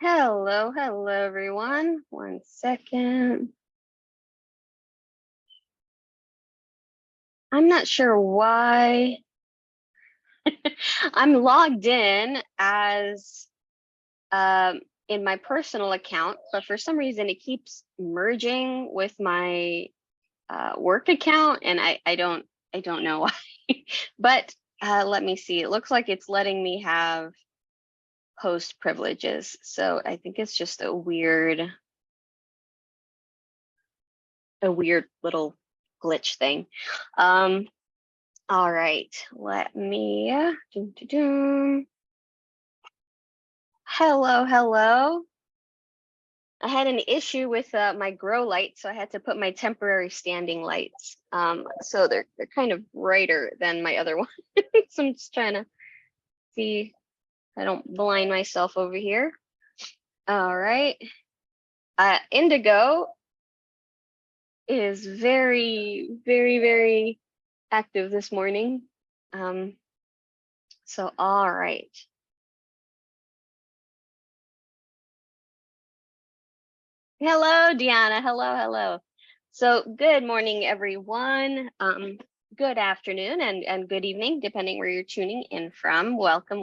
Hello, everyone. 1 second. I'm not sure why I'm logged in as in my personal account, but for some reason it keeps merging with my work account, and I don't know why. But let me see. It looks like it's letting me have host privileges, so I think it's just a weird little glitch thing. All right, let me. Hello. I had an issue with my grow light, so I had to put my temporary standing lights. So they're kind of brighter than my other one. So I'm just trying to see I don't blind myself over here. All right. Indigo is very active this morning. So all right. Hello, Deanna. Hello. So good morning, everyone. Good afternoon and good evening, depending where you're tuning in from. Welcome.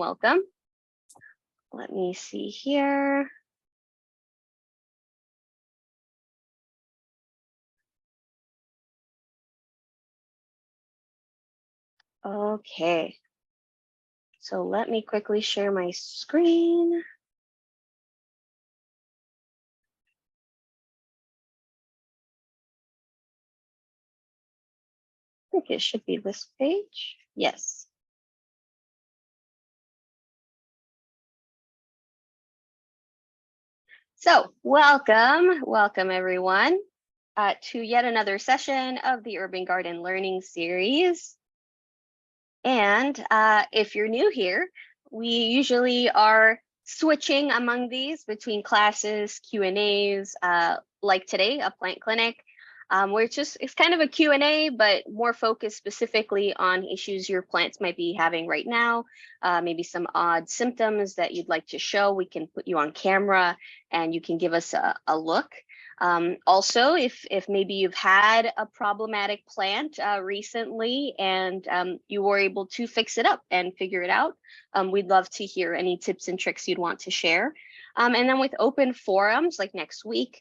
Let me see here. Okay. So let me quickly share my screen. I think it should be this page. Yes. So welcome everyone to yet another session of the Urban Garden Learning Series. And if you're new here, we usually are switching among these between classes, Q&As, like today, a plant clinic, where it's kind of a Q&A, but more focused specifically on issues your plants might be having right now, maybe some odd symptoms that you'd like to show. We can put you on camera and you can give us a look. Also, if maybe you've had a problematic plant recently and you were able to fix it up and figure it out, we'd love to hear any tips and tricks you'd want to share. And then with open forums like next week,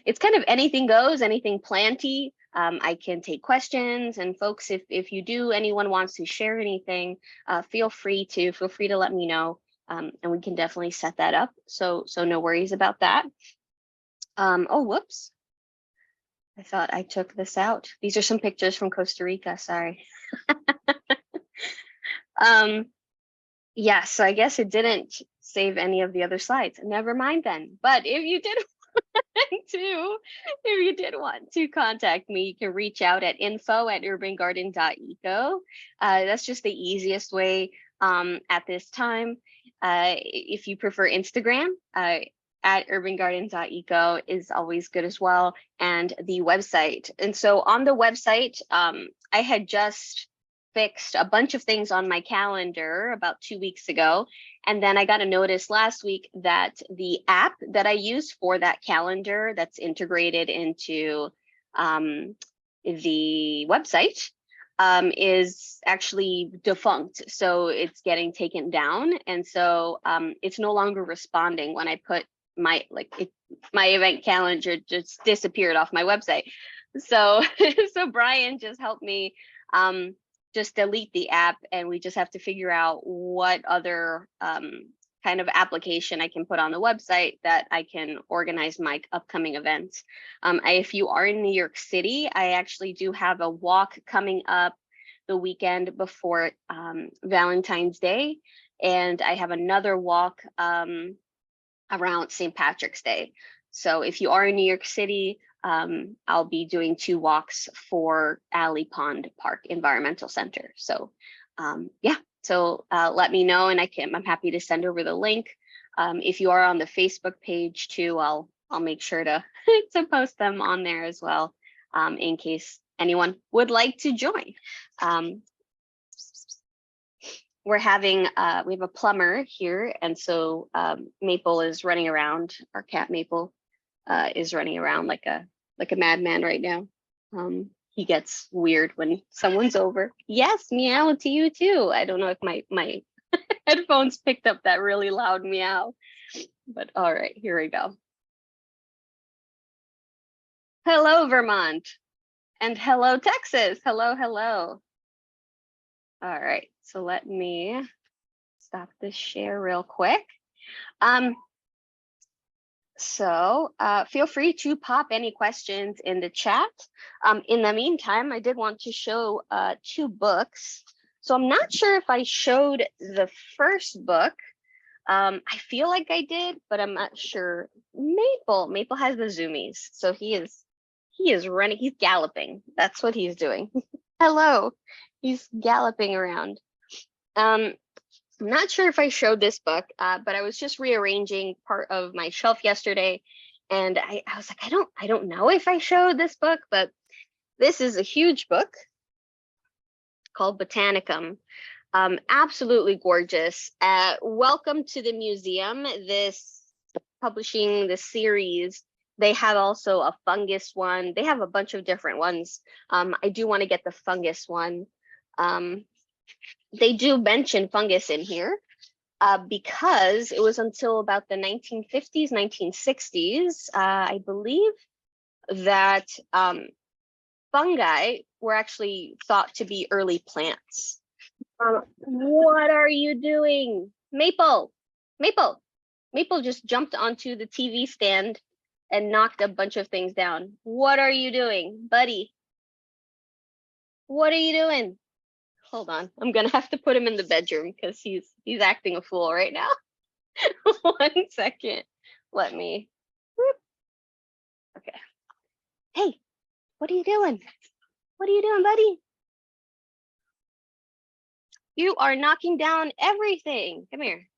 it's kind of anything goes, anything planty. I can take questions, and folks, if anyone wants to share anything, feel free to let me know, and we can definitely set that up. So no worries about that. Oh, whoops. I thought I took this out. These are some pictures from Costa Rica, sorry. Yeah, so I guess it didn't save any of the other slides. Never mind then. But if you did want to contact me, you can reach out at info@urbangarden.eco. That's just the easiest way at this time. If you prefer Instagram, at urbangarden.eco is always good as well, and the website. And so on the website, I had just fixed a bunch of things on my calendar about 2 weeks ago. And then I got a notice last week that the app that I use for that calendar that's integrated into the website is actually defunct. So it's getting taken down. And so it's no longer responding when I put my event calendar just disappeared off my website. So Brian just helped me just delete the app, and we just have to figure out what other kind of application I can put on the website that I can organize my upcoming events. If you are in New York City, I actually do have a walk coming up the weekend before Valentine's Day, and I have another walk around St. Patrick's Day. So if you are in New York City, I'll be doing 2 walks for Alley Pond Park Environmental Center. So yeah, so let me know, and I'm happy to send over the link. If you are on the Facebook page too, I'll make sure to to post them on there as well, in case anyone would like to join. we have a plumber here, and so Maple is running around. Our cat Maple is running around like a madman right now. He gets weird when someone's over. Yes, meow to you too. I don't know if my headphones picked up that really loud meow, but all right, here we go. Hello, Vermont, and hello, Texas. Hello, hello. All right, so let me stop this share real quick. So feel free to pop any questions in the chat. In the meantime, I did want to show 2 books. So I'm not sure if I showed the first book. I feel like I did, but I'm not sure. Maple has the zoomies. So he is running, he's galloping. That's what he's doing. Hello, he's galloping around. I'm not sure if I showed this book, but I was just rearranging part of my shelf yesterday, and I was like, I don't know if I showed this book, but this is a huge book called Botanicum. Absolutely gorgeous. Welcome to the museum. This publishing the series. They have also a fungus one. They have a bunch of different ones. I do want to get the fungus one. They do mention fungus in here because it was until about the 1950s, 1960s, I believe, that fungi were actually thought to be early plants. What are you doing? Maple just jumped onto the TV stand and knocked a bunch of things down. What are you doing, buddy? What are you doing? Hold on, I'm gonna have to put him in the bedroom because he's acting a fool right now. 1 second, let me. Whoop. Okay. Hey, what are you doing? What are you doing, buddy? You are knocking down everything. Come here.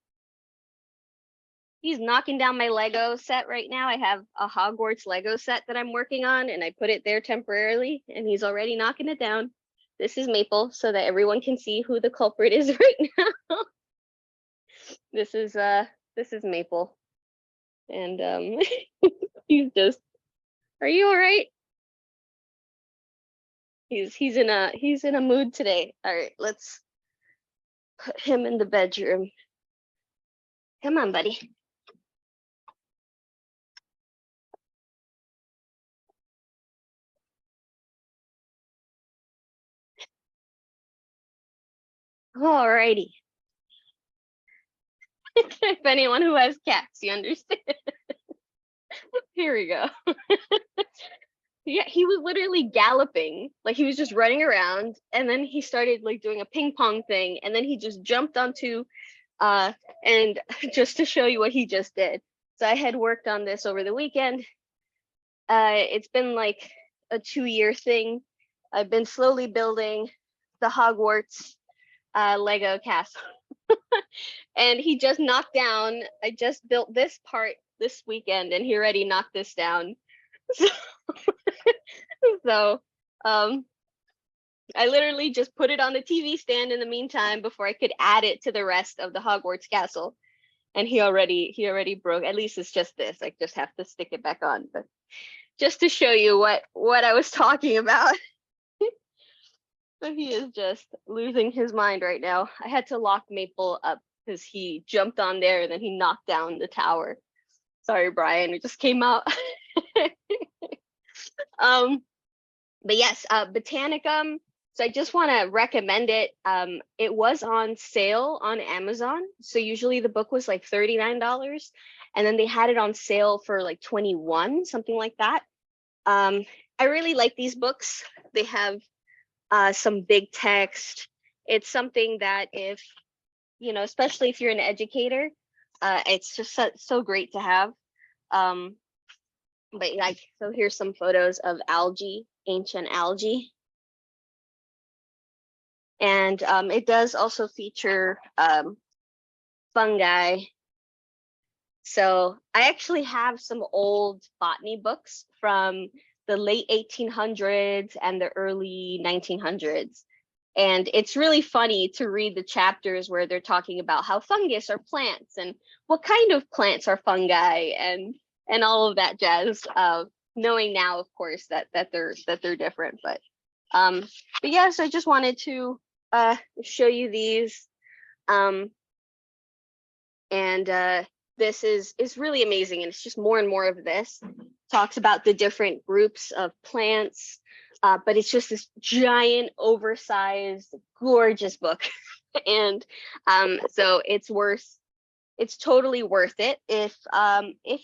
He's knocking down my Lego set right now. I have a Hogwarts Lego set that I'm working on, and I put it there temporarily, and he's already knocking it down. This is Maple, so that everyone can see who the culprit is right now. This is Maple, and he's just. Are you all right? He's in a mood today. All right, let's put him in the bedroom. Come on, buddy. All righty. If anyone who has cats, you understand. Here we go. Yeah, he was literally galloping, like he was just running around, and then he started like doing a ping pong thing, and then he just jumped onto and just to show you what he just did. So I had worked on this over the weekend. It's been like a 2-year thing. I've been slowly building the Hogwarts Lego castle. And he just knocked down, I just built this part this weekend, and he already knocked this down. So I literally just put it on the TV stand in the meantime before I could add it to the rest of the Hogwarts castle. And he already broke. At least it's just this. I just have to stick it back on. But just to show you what I was talking about. So he is just losing his mind right now. I had to lock Maple up because he jumped on there and then he knocked down the tower. Sorry, Brian, it just came out. But yes, Botanicum. So I just want to recommend it. It was on sale on Amazon. So usually the book was like $39, and then they had it on sale for like 21, something like that. I really like these books. They have some big text. It's something that if, especially if you're an educator, it's just so great to have. But like, so here's some photos of algae, ancient algae. And it does also feature fungi. So I actually have some old botany books from the late 1800s and the early 1900s. And it's really funny to read the chapters where they're talking about how fungus are plants and what kind of plants are fungi and all of that jazz. Knowing now, of course, that they're different. But yes, I just wanted to show you these. This is really amazing, and it's just more and more of this. Talks about the different groups of plants, but it's just this giant, oversized, gorgeous book. And so it's totally worth it if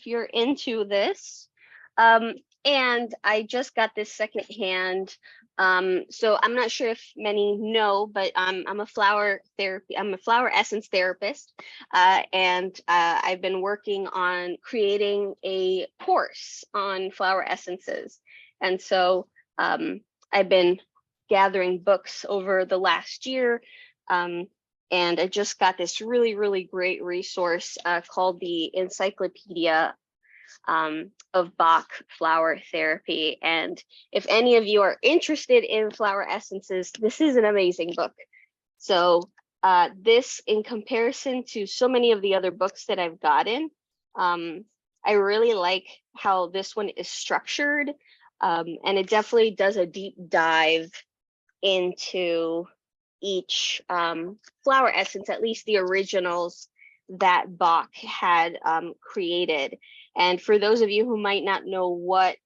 you're into this. And I just got this secondhand. So I'm not sure if many know, but I'm a flower essence therapist, and I've been working on creating a course on flower essences. And so I've been gathering books over the last year. And I just got this really, really great resource called the Encyclopedia of Bach Flower Therapy. And if any of you are interested in flower essences, this is an amazing book. So this, in comparison to so many of the other books that I've gotten, I really like how this one is structured. And it definitely does a deep dive into each flower essence, at least the originals that Bach had created. And for those of you who might not know what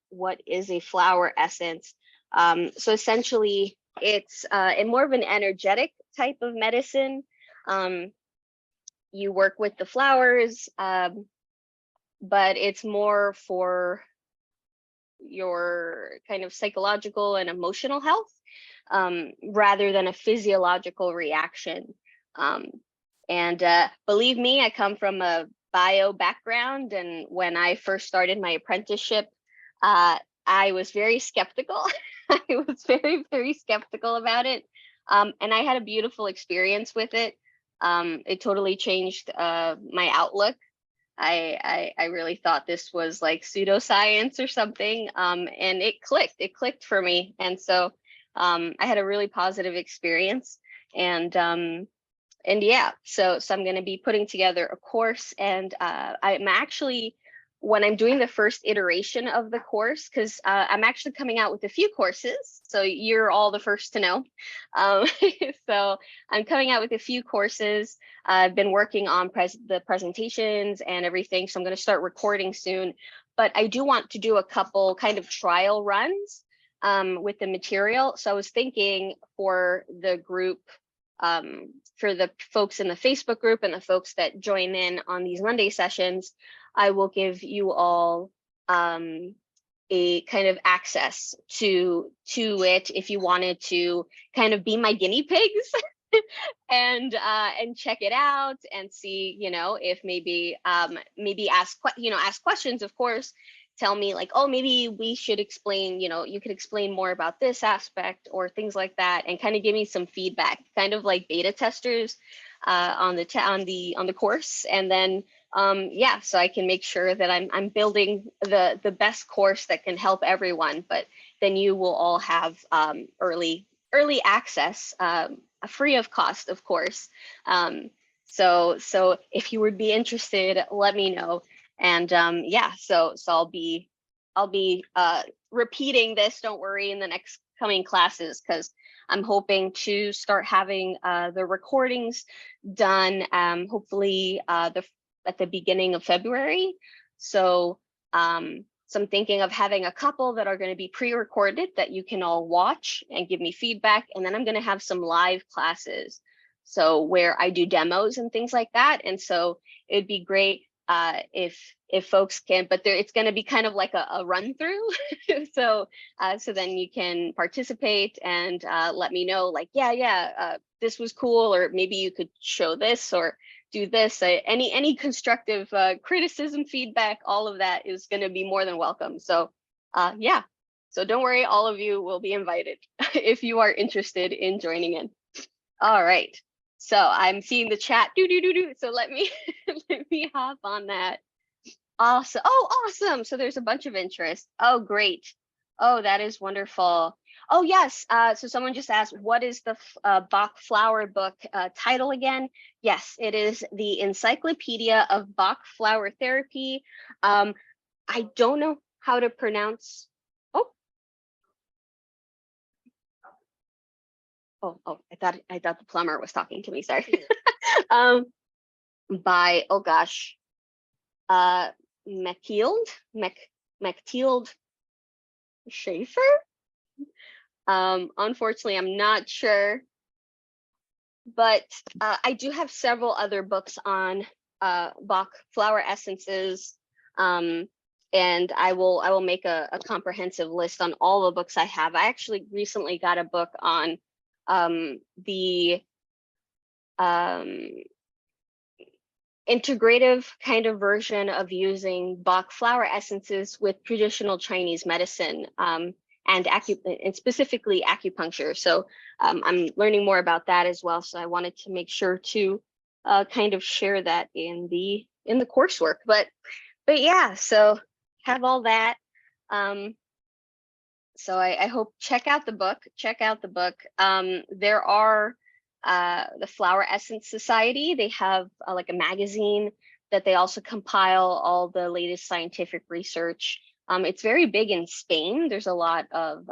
is a flower essence, so essentially it's more of an energetic type of medicine. You work with the flowers, but it's more for your kind of psychological and emotional health, rather than a physiological reaction. And believe me, I come from a bio background, and when I first started my apprenticeship, I was very skeptical. I was very, very skeptical about it. And I had a beautiful experience with it. It totally changed my outlook. I really thought this was like pseudoscience or something, and it clicked for me. And so I had a really positive experience. And yeah, so I'm going to be putting together a course, and I'm actually, when I'm doing the first iteration of the course, because I'm actually coming out with a few courses, so you're all the first to know. So I'm coming out with a few courses. I've been working on the presentations and everything, so I'm going to start recording soon. But I do want to do a couple kind of trial runs with the material. So I was thinking for the group, for the folks in the Facebook group and the folks that join in on these Monday sessions, I will give you all a kind of access to it if you wanted to kind of be my guinea pigs and check it out and see, if maybe ask questions, of course. Tell me like, oh, maybe we should explain, you could explain more about this aspect or things like that, and kind of give me some feedback, kind of like beta testers on the course. And then yeah, so I can make sure that I'm building the best course that can help everyone. But then you will all have early access, free of cost, of course. So if you would be interested, let me know. And yeah, so I'll be repeating this, don't worry, in the next coming classes, because I'm hoping to start having the recordings done, hopefully at the beginning of February. So I'm thinking of having a couple that are going to be pre-recorded that you can all watch and give me feedback. And then I'm going to have some live classes, so where I do demos and things like that. And so it'd be great if folks can, but it's going to be kind of like a run through. So then you can participate and let me know, like, this was cool, or maybe you could show this or do this. Any constructive criticism, feedback, all of that is going to be more than welcome. So yeah, so don't worry, all of you will be invited if you are interested in joining in. All right. So I'm seeing the chat. So let me let me hop on that. Awesome. Oh, awesome. So there's a bunch of interest. Oh, great. Oh, that is wonderful. Oh, yes. So someone just asked, what is the Bach flower book title again? Yes, it is the Encyclopedia of Bach Flower Therapy. I don't know how to pronounce. Oh, oh! I thought the plumber was talking to me. Sorry. um, by oh gosh, Mathilde Mathilde Schaefer. Unfortunately, I'm not sure, but I do have several other books on Bach flower essences, and I will make a comprehensive list on all the books I have. I actually recently got a book on the integrative kind of version of using Bach flower essences with traditional Chinese medicine, and specifically acupuncture. So I'm learning more about that as well. So I wanted to make sure to kind of share that in the coursework. But yeah, so have all that. So I hope check out the book. There are the Flower Essence Society. They have like a magazine that they also compile all the latest scientific research. It's very big in Spain. There's a lot of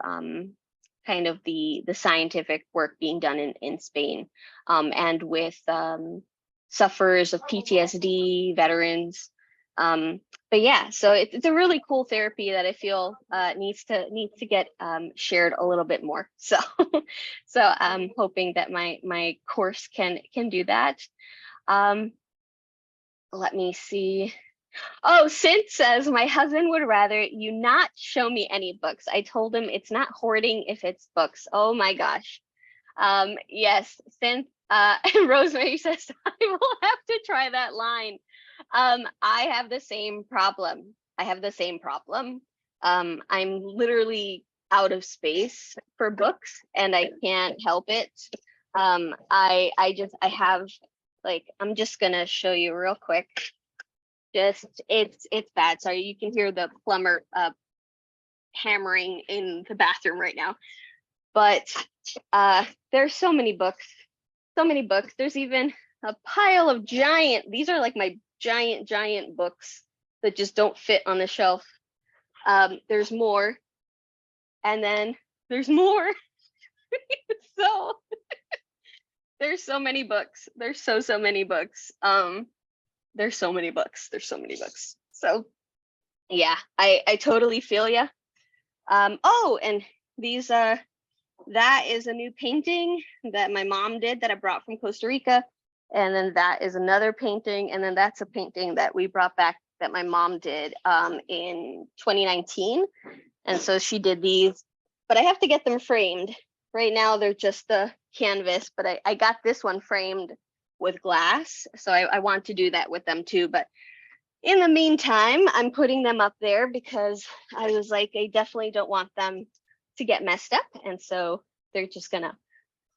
kind of the scientific work being done in Spain, and with sufferers of PTSD, veterans. But yeah, so it's a really cool therapy that I feel needs to get shared a little bit more. So so I'm hoping that my course can do that. Let me see. Oh, Sint says, my husband would rather you not show me any books. I told him it's not hoarding if it's books. Oh my gosh. Yes, Sint. And Rosemary says, I will have to try that line. I have the same problem. I'm literally out of space for books and I can't help it. I have, like, I'm just gonna show you real quick. Just it's bad. Sorry, you can hear the plumber hammering in the bathroom right now. But there's so many books. There's even a pile of these are like my giant books that just don't fit on the shelf. There's more, and then there's more. So there's so many books. There's so many books. There's so many books. So yeah, I totally feel ya. Oh, and these that is a new painting that my mom did that I brought from Costa Rica. And then that is another painting. And then that's a painting that we brought back that my mom did in 2019. And so she did these, but I have to get them framed. Right now, they're just the canvas, but I got this one framed with glass. So I want to do that with them too. But in the meantime, I'm putting them up there because I was like, I definitely don't want them to get messed up. And so they're just gonna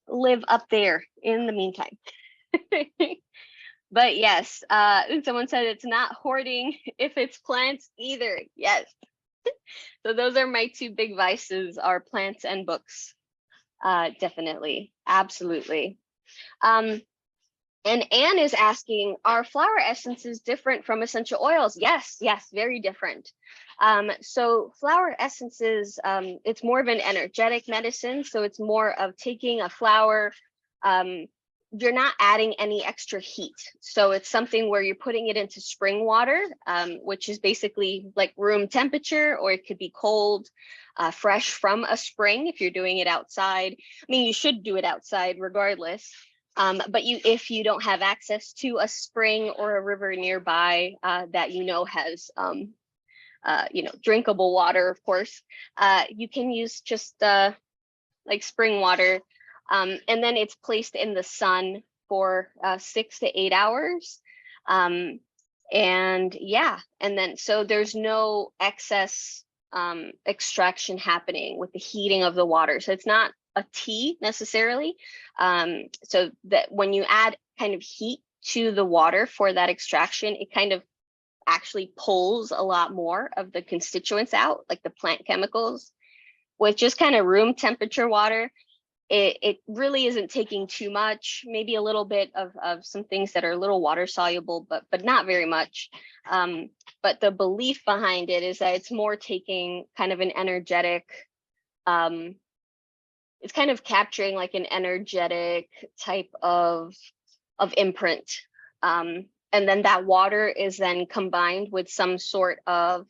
live up there in the meantime. But yes, someone said it's not hoarding if it's plants either. Yes. So those are my two big vices, are plants and books. Definitely, absolutely. And Anne is asking, are flower essences different from essential oils? Yes, very different. So flower essences, it's more of an energetic medicine. So it's more of taking a flower, you're not adding any extra heat. So it's something where you're putting it into spring water, which is basically like room temperature, or it could be cold, fresh from a spring if you're doing it outside. I mean, you should do it outside regardless. But if you don't have access to a spring or a river nearby that has drinkable water, of course, you can use just like spring water, and then it's placed in the sun for 6 to 8 hours, and yeah, and then so there's no excess extraction happening with the heating of the water. So it's not a tea necessarily, so that when you add kind of heat to the water for that extraction, it kind of actually pulls a lot more of the constituents out, like the plant chemicals. with just kind of room temperature water, it really isn't taking too much, maybe a little bit of some things that are a little water soluble, but not very much. But the belief behind it is that it's more taking kind of an energetic, it's kind of capturing like an energetic type of imprint. And then that water is then combined with some sort of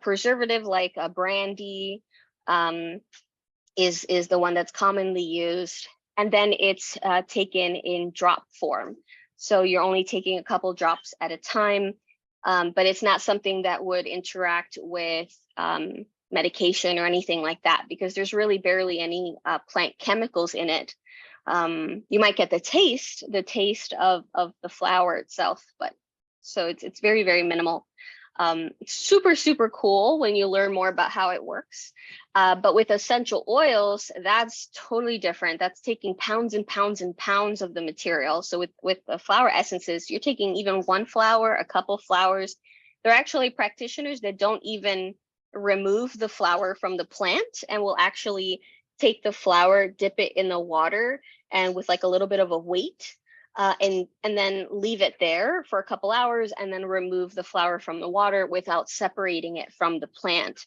preservative, like a brandy, is the one that's commonly used. And then it's taken in drop form. So you're only taking a couple drops at a time, but it's not something that would interact with medication or anything like that, because there's really barely any plant chemicals in it. You might get the taste of the flower itself, but so it's very, very minimal. It's super, super cool when you learn more about how it works. But with essential oils, that's totally different. That's taking pounds and pounds and pounds of the material. So with the flower essences, you're taking even one flower, a couple flowers. There are actually practitioners that don't even remove the flower from the plant and will actually take the flower, dip it in the water, and with like a little bit of a weight, and then leave it there for a couple hours, and then remove the flower from the water without separating it from the plant,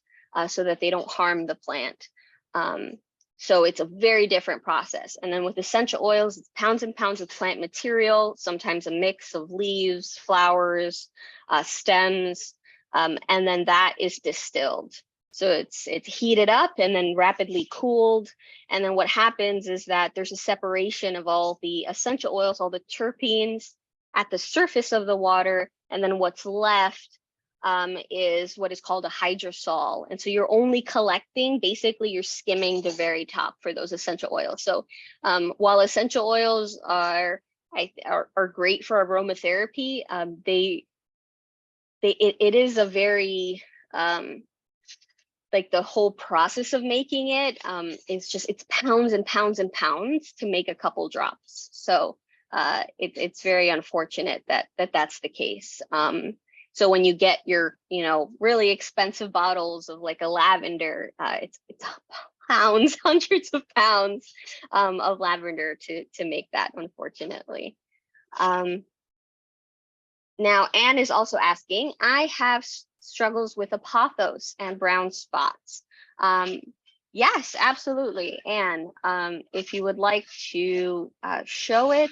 so that they don't harm the plant. So it's a very different process. And then with essential oils, it's pounds and pounds of plant material, sometimes a mix of leaves, flowers, stems, and then that is distilled. So it's heated up and then rapidly cooled. And then what happens is that there's a separation of all the essential oils, all the terpenes at the surface of the water. And then what's left is what is called a hydrosol. And so you're only collecting, basically you're skimming the very top for those essential oils. So while essential oils are great for aromatherapy, it is a very, like the whole process of making it, it's pounds and pounds and pounds to make a couple drops. So it's very unfortunate that that's the case. So when you get your, really expensive bottles of like a lavender, it's pounds, hundreds of pounds of lavender to make that, unfortunately. Now, Anne is also asking, I have struggles with apothos and brown spots. Yes, absolutely. Anne, if you would like to show it,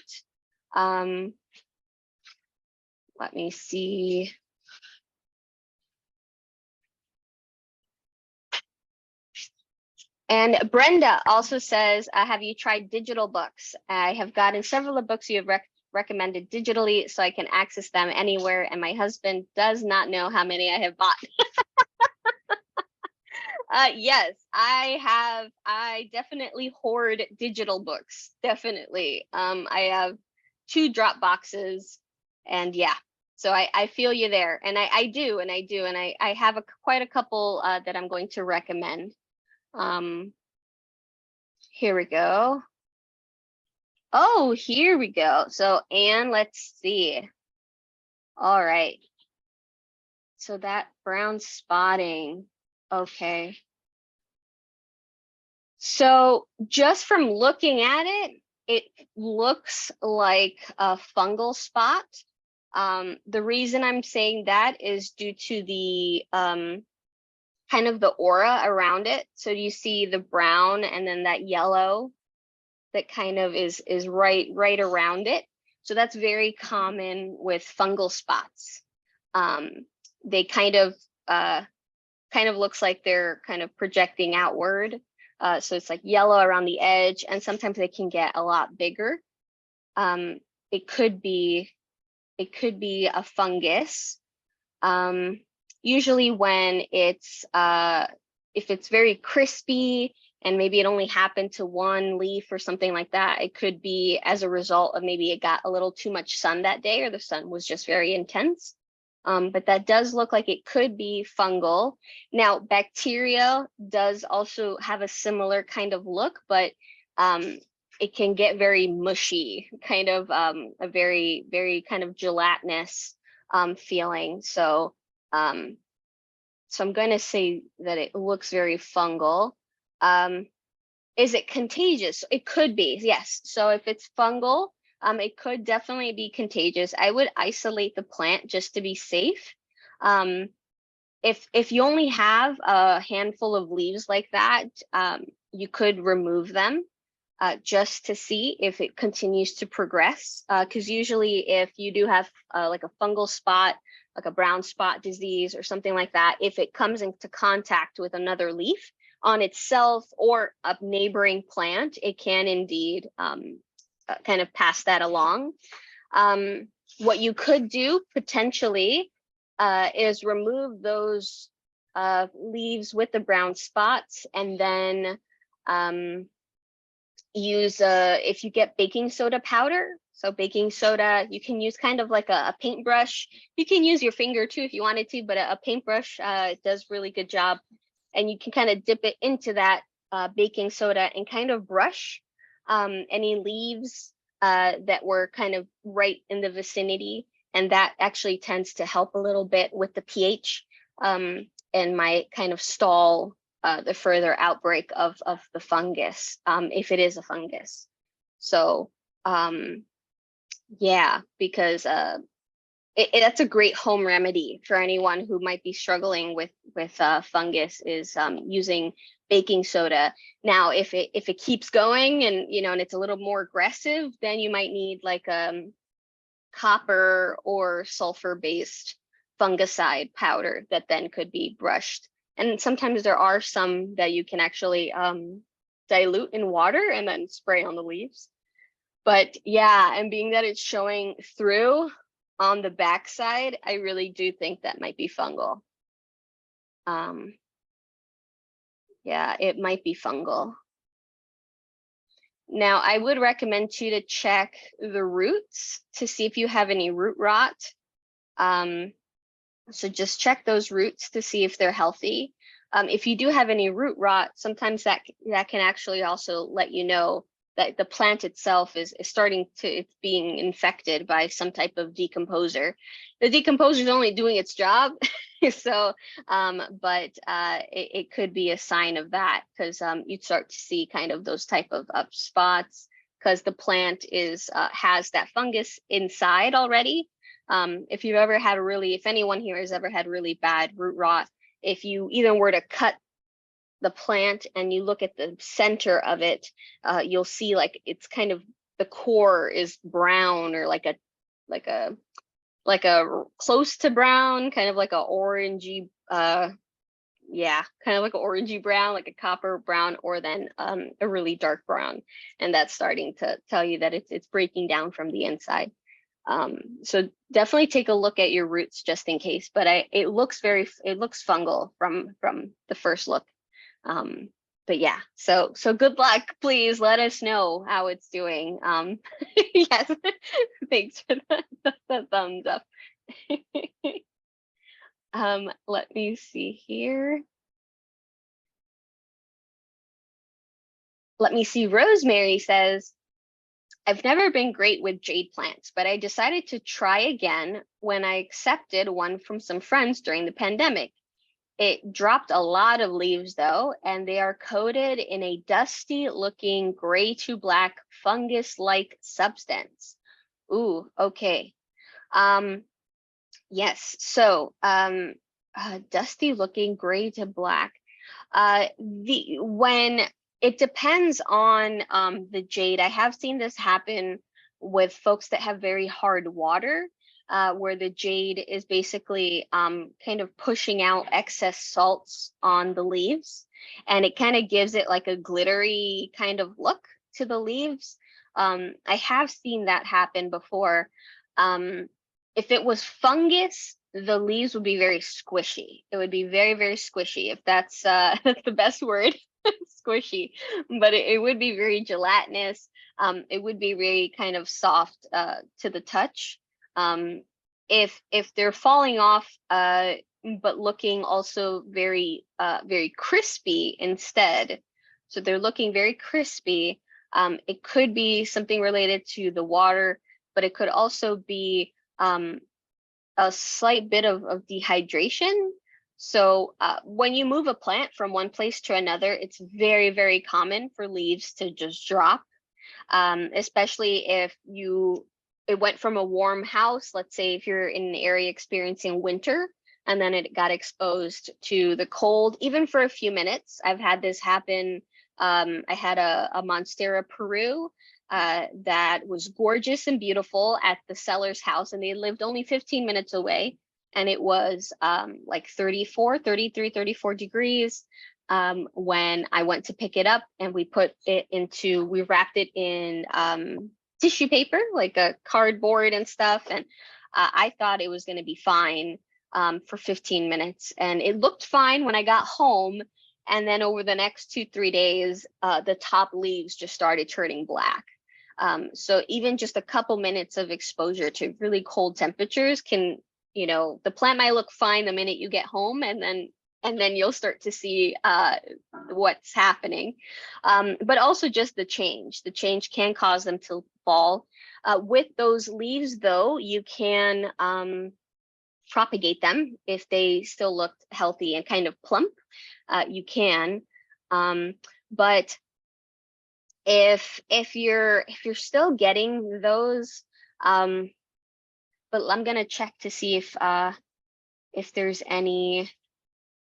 let me see. And Brenda also says, have you tried digital books? I have gotten several of the books you have recommended digitally, so I can access them anywhere, and my husband does not know how many I have bought. Yes, I have. I definitely hoard digital books. Definitely. I have 2 drop boxes, and yeah, so I feel you there, and I do, and I have quite a couple that I'm going to recommend. Here we go. Oh, here we go. So, Anne, let's see. All right. So that brown spotting. Okay. So just from looking at it, it looks like a fungal spot. The reason I'm saying that is due to the kind of the aura around it. So you see the brown and then that yellow that kind of is right around it. So that's very common with fungal spots. They kind of looks like they're kind of projecting outward. So it's like yellow around the edge, and sometimes they can get a lot bigger. It could be a fungus. Usually when it's if it's very crispy and maybe it only happened to one leaf or something like that, it could be as a result of maybe it got a little too much sun that day, or the sun was just very intense. But that does look like it could be fungal. Now, bacteria does also have a similar kind of look, but it can get very mushy, kind of a very, very kind of gelatinous feeling. So I'm going to say that it looks very fungal. Is it contagious? It could be, yes. So if it's fungal, it could definitely be contagious. I would isolate the plant just to be safe. If you only have a handful of leaves like that, you could remove them just to see if it continues to progress. Because usually if you do have like a fungal spot, like a brown spot disease or something like that, if it comes into contact with another leaf on itself or a neighboring plant, it can indeed kind of pass that along. What you could do potentially is remove those leaves with the brown spots, and then use if you get baking soda powder. So baking soda, you can use kind of like a paintbrush. You can use your finger too if you wanted to, but a paintbrush does really good job. And you can kind of dip it into that baking soda and kind of brush any leaves that were kind of right in the vicinity. And that actually tends to help a little bit with the pH and might kind of stall the further outbreak of the fungus, if it is a fungus. So yeah, because that's a great home remedy for anyone who might be struggling with fungus, is using baking soda. Now, if it keeps going and and it's a little more aggressive, then you might need like copper or sulfur based fungicide powder that then could be brushed. And sometimes there are some that you can actually dilute in water and then spray on the leaves. But yeah, and being that it's showing through on the backside, I really do think that might be fungal. Yeah, it might be fungal. Now, I would recommend you to check the roots to see if you have any root rot. So just check those roots to see if they're healthy. If you do have any root rot, sometimes that can actually also let you know that the plant itself is starting to, it's being infected by some type of decomposer. The decomposer is only doing its job. So, but it could be a sign of that, because you'd start to see kind of those type of spots, because the plant is has that fungus inside already. If you've ever had if anyone here has ever had really bad root rot, if you even were to cut the plant and you look at the center of it, you'll see like it's kind of, the core is brown, or like a close to brown, kind of like a orangey, yeah, kind of like an orangey brown, like a copper brown, or then a really dark brown, and that's starting to tell you that it's breaking down from the inside. So definitely take a look at your roots just in case, but it looks fungal from the first look. But yeah, so good luck. Please let us know how it's doing. Yes, thanks for the thumbs up. Let me see here. Let me see. Rosemary says, I've never been great with jade plants, but I decided to try again when I accepted one from some friends during the pandemic. It dropped a lot of leaves though, and they are coated in a dusty looking gray to black fungus-like substance. Ooh, okay. Yes, so dusty looking gray to black. When it depends on the jade. I have seen this happen with folks that have very hard water, where the jade is basically kind of pushing out excess salts on the leaves, and it kind of gives it like a glittery kind of look to the leaves. I have seen that happen before. If it was fungus, the leaves would be very squishy. It would be very, very squishy, if that's that's the best word, squishy. But it would be very gelatinous. It would be very kind of soft to the touch. If they're falling off, but looking also very very crispy instead, so they're looking very crispy, it could be something related to the water, but it could also be a slight bit of dehydration. So when you move a plant from one place to another, it's very, very common for leaves to just drop, especially if it went from a warm house. Let's say if you're in an area experiencing winter and then it got exposed to the cold, even for a few minutes. I've had this happen. I had a Monstera Peru that was gorgeous and beautiful at the seller's house, and they lived only 15 minutes away. And it was like 34, 33, 34 degrees when I went to pick it up, and we wrapped it in tissue paper, like a cardboard and stuff. And I thought it was going to be fine for 15 minutes. And it looked fine when I got home. And then over the next 2-3 days, the top leaves just started turning black. So even just a couple minutes of exposure to really cold temperatures can, the plant might look fine the minute you get home, and then you'll start to see what's happening. But also just the change can cause them to fall. With those leaves, though, you can propagate them if they still look healthy and kind of plump. You can, but if you're still getting those, but I'm gonna check to see if there's any.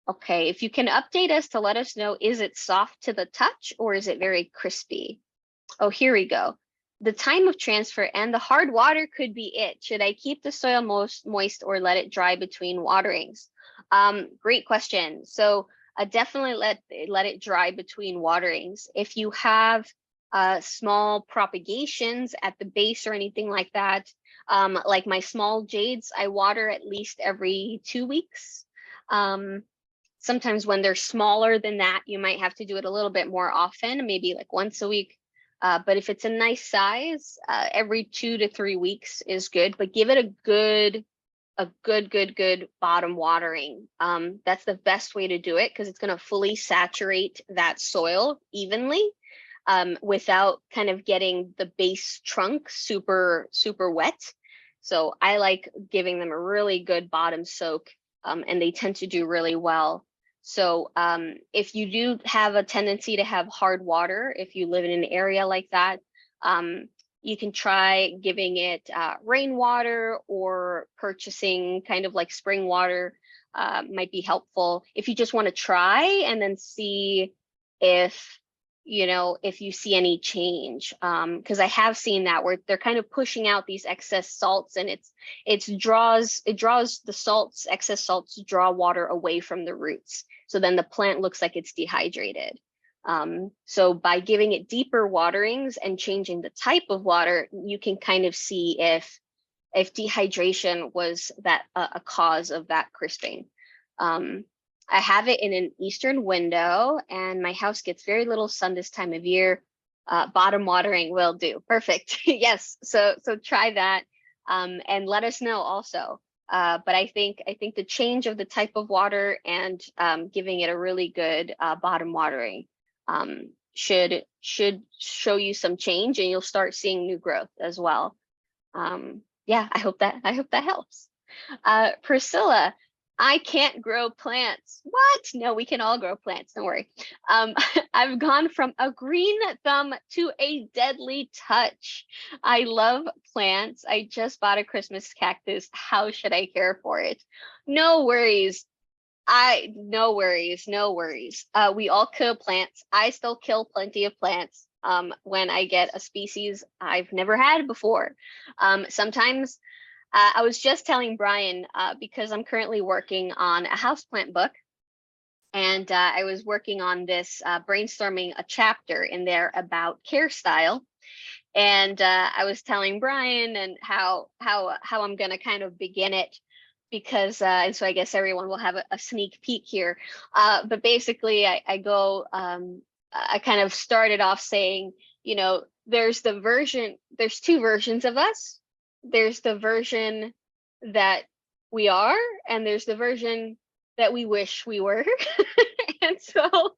Okay, if you can update us to let us know, is it soft to the touch or is it very crispy? Oh, here we go. The time of transfer and the hard water could be it. Should I keep the soil moist or let it dry between waterings? Great question. So definitely let it dry between waterings. If you have small propagations at the base or anything like that, like my small jades, I water at least every 2 weeks. Sometimes when they're smaller than that, you might have to do it a little bit more often, maybe like once a week. But if it's a nice size, every 2 to 3 weeks is good, but give it a good bottom watering. That's the best way to do it, because it's going to fully saturate that soil evenly without kind of getting the base trunk super wet. So I like giving them a really good bottom soak, and they tend to do really well. So if you do have a tendency to have hard water, if you live in an area like that, you can try giving it rainwater, or purchasing kind of like spring water might be helpful if you just want to try and then see if you see any change, because I have seen that where they're kind of pushing out these excess salts, and it draws the excess salts draw water away from the roots. So then the plant looks like it's dehydrated. So by giving it deeper waterings and changing the type of water, you can kind of see if dehydration was that a cause of that crisping. I have it in an eastern window, and my house gets very little sun this time of year. Bottom watering will do. Perfect. Yes. So try that, and let us know also. But I think the change of the type of water and giving it a really good bottom watering should show you some change, and you'll start seeing new growth as well. Yeah, I hope that helps. Priscilla, I can't grow plants. What? No, we can all grow plants. Don't worry. I've gone from a green thumb to a deadly touch. I love plants. I just bought a Christmas cactus. How should I care for it? No worries. No worries. We all kill plants. I still kill plenty of plants when I get a species I've never had before. Sometimes I was just telling Brian, because I'm currently working on a houseplant book, and I was working on this, brainstorming a chapter in there about care style. And I was telling Brian and how I'm going to kind of begin it, because and so I guess everyone will have a sneak peek here. But basically, I kind of started off saying, there's two versions of us. There's the version that we are, and there's the version that we wish we were. And so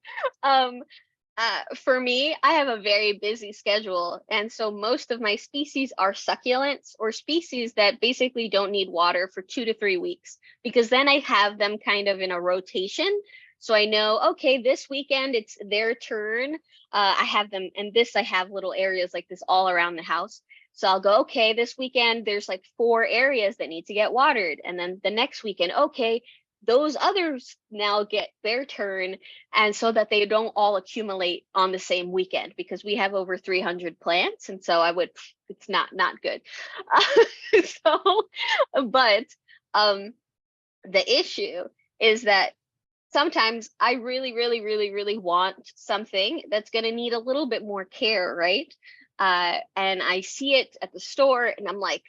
For me, I have a very busy schedule, and so most of my species are succulents or species that basically don't need water for 2 to 3 weeks, because then I have them kind of in a rotation. So I know, okay, this weekend it's their turn. I have them, and I have little areas like this all around the house. So I'll go, okay, this weekend there's like 4 areas that need to get watered. And then the next weekend, okay, those others now get their turn, and so that they don't all accumulate on the same weekend, because we have over 300 plants, and so it's not good. So but the issue is that sometimes I really want something that's going to need a little bit more care, right? And I see it at the store and I'm like,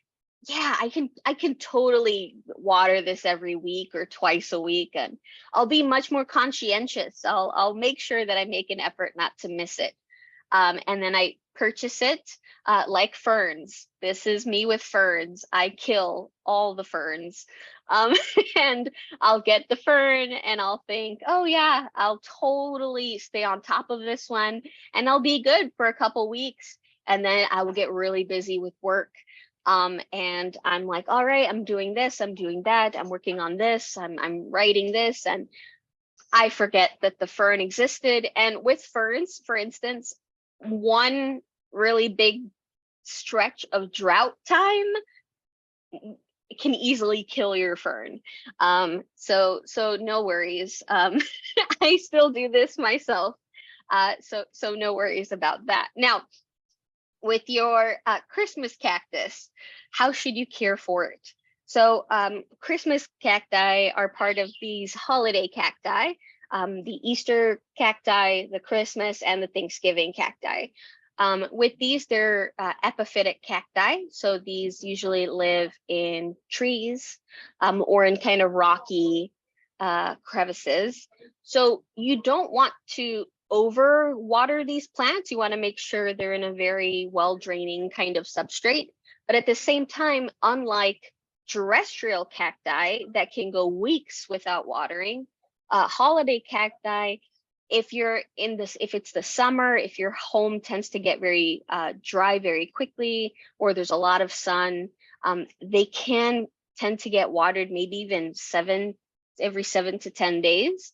yeah, I can totally water this every week or twice a week, and I'll be much more conscientious. I'll make sure that I make an effort not to miss it. And then I purchase it, like ferns. This is me with ferns. I kill all the ferns. Um, and I'll get the fern and I'll think, oh yeah, I'll totally stay on top of this one and I'll be good for a couple weeks. And then I will get really busy with work. And I'm like, all right, I'm doing this, I'm doing that, I'm working on this, I'm writing this, and I forget that the fern existed. And with ferns, for instance, one really big stretch of drought time can easily kill your fern. So no worries. I still do this myself. So no worries about that. Now, with your Christmas cactus, how should you care for it? So Christmas cacti are part of these holiday cacti, the Easter cacti, the Christmas, and the Thanksgiving cacti. With these, they're epiphytic cacti. So these usually live in trees or in kind of rocky crevices. So you don't want to over water these plants. You want to make sure they're in a very well draining kind of substrate. But at the same time, unlike terrestrial cacti that can go weeks without watering, holiday cacti, if it's the summer, if your home tends to get very dry very quickly, or there's a lot of sun, they can tend to get watered maybe even every 7 to 10 days.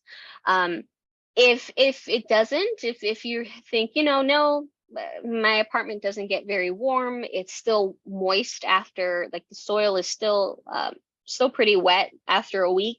If it doesn't, if you think, no, my apartment doesn't get very warm, it's still moist after, like the soil is still pretty wet after a week,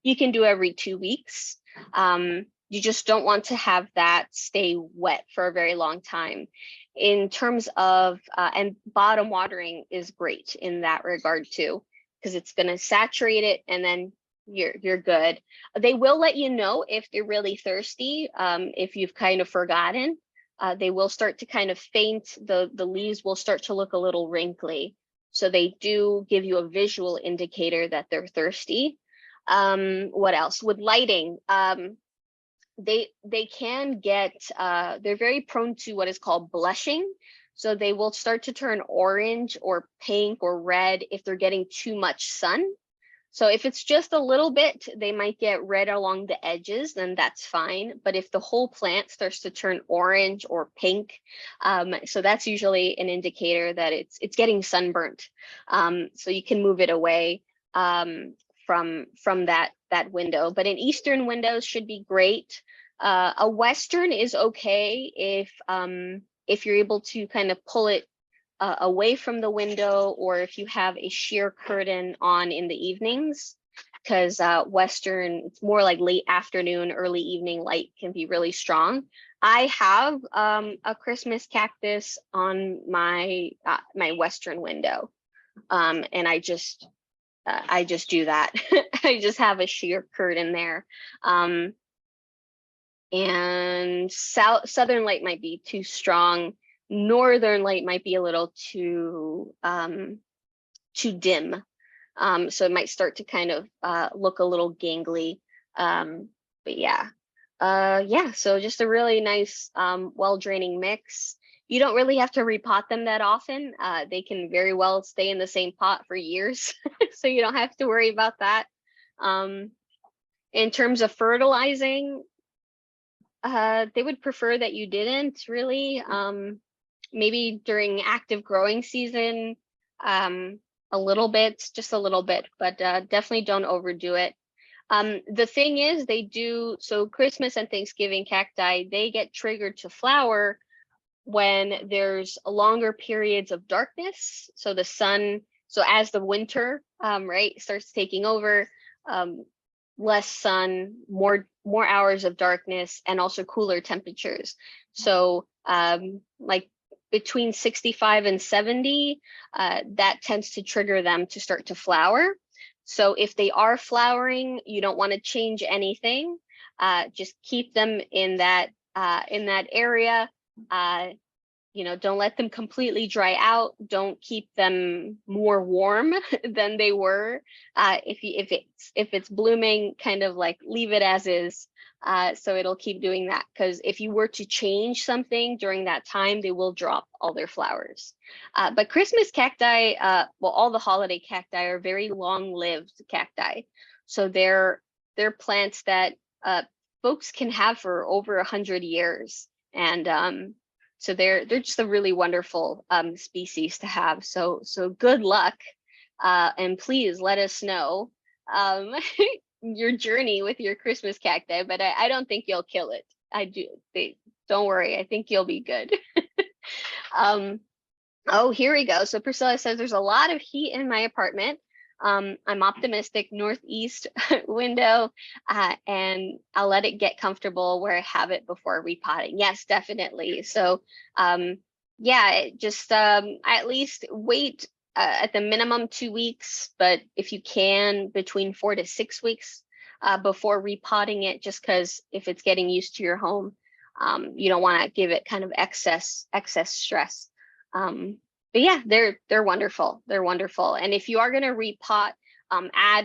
you can do every 2 weeks. You just don't want to have that stay wet for a very long time. In terms of, and bottom watering is great in that regard too, because it's going to saturate it and then you're good. They will let you know if they're really thirsty. If you've kind of forgotten, they will start to kind of faint. The leaves will start to look a little wrinkly. So they do give you a visual indicator that they're thirsty. What else? With lighting, they can get, they're very prone to what is called blushing. So they will start to turn orange or pink or red if they're getting too much sun. So if it's just a little bit, they might get red along the edges, then that's fine. But if the whole plant starts to turn orange or pink, so that's usually an indicator that it's getting sunburnt. So you can move it away from that window. But an eastern window should be great. A western is okay if you're able to kind of pull it away from the window, or if you have a sheer curtain on in the evenings, because western, it's more like late afternoon, early evening light can be really strong. I have a Christmas cactus on my western window, and I just do that. I just have a sheer curtain there. And southern light might be too strong. Northern light might be a little too dim. So it might start to kind of look a little gangly. But yeah. So just a really nice, well-draining mix. You don't really have to repot them that often. They can very well stay in the same pot for years. So you don't have to worry about that. In terms of fertilizing, they would prefer that you didn't really. Maybe during active growing season, a little bit, just a little bit, but definitely don't overdo it. The thing is, they do, so Christmas and Thanksgiving cacti, they get triggered to flower when there's longer periods of darkness. So the sun, so as the winter, right, starts taking over, less sun, more hours of darkness, and also cooler temperatures. So like between 65 and 70, that tends to trigger them to start to flower. So if they are flowering, you don't want to change anything. Just keep them in that area. Don't let them completely dry out. Don't keep them more warm than they were. If it's blooming, kind of like leave it as is. So it'll keep doing that, because if you were to change something during that time, they will drop all their flowers. But Christmas cacti, well, all the holiday cacti are very long-lived cacti. So they're plants that folks can have for over 100 years. And so they're just a really wonderful species to have. So good luck, and please let us know your journey with your Christmas cacti. But I don't think you'll kill it. Don't worry. I think you'll be good. Oh, here we go. So Priscilla says there's a lot of heat in my apartment. I'm optimistic, northeast window, and I'll let it get comfortable where I have it before repotting. Yes, definitely. So yeah, just at least wait at the minimum 2 weeks, but if you can, between 4 to 6 weeks before repotting it, just because if it's getting used to your home, you don't want to give it kind of excess stress. But yeah, they're wonderful. They're wonderful. And if you are going to repot,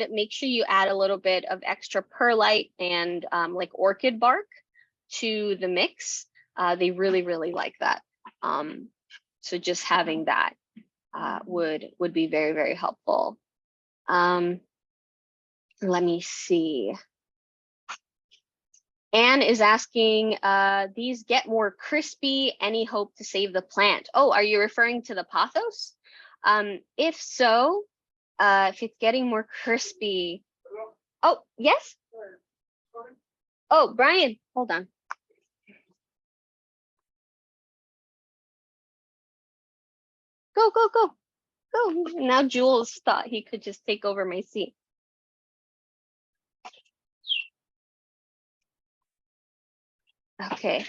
make sure you add a little bit of extra perlite and like orchid bark to the mix. They really, really like that. So just having that would be very, very helpful. Let me see. Anne is asking, these get more crispy, any hope to save the plant? Oh, are you referring to the pothos? If so, if it's getting more crispy. Oh, yes? Oh, Brian, hold on. Go, go, go, go. Now Jules thought he could just take over my seat. Okay.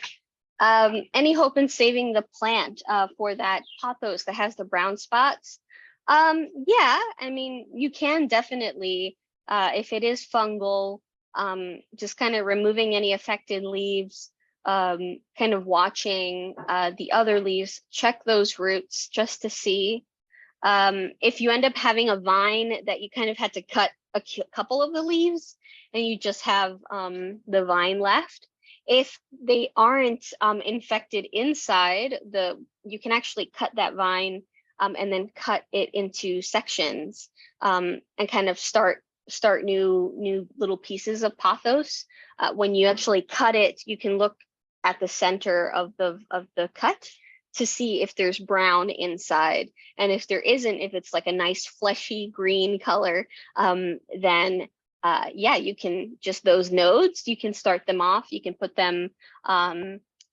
Any hope in saving the plant for that pothos that has the brown spots? Yeah, I mean, you can definitely, if it is fungal, just kind of removing any affected leaves, kind of watching the other leaves, check those roots just to see. If you end up having a vine that you kind of had to cut a couple of the leaves and you just have the vine left, if they aren't infected inside, you can actually cut that vine and then cut it into sections and kind of start new little pieces of pothos. When you actually cut it, you can look at the center of the cut to see if there's brown inside. And if there isn't, if it's like a nice fleshy green color, then yeah, you can just those nodes, you can start them off. You can put them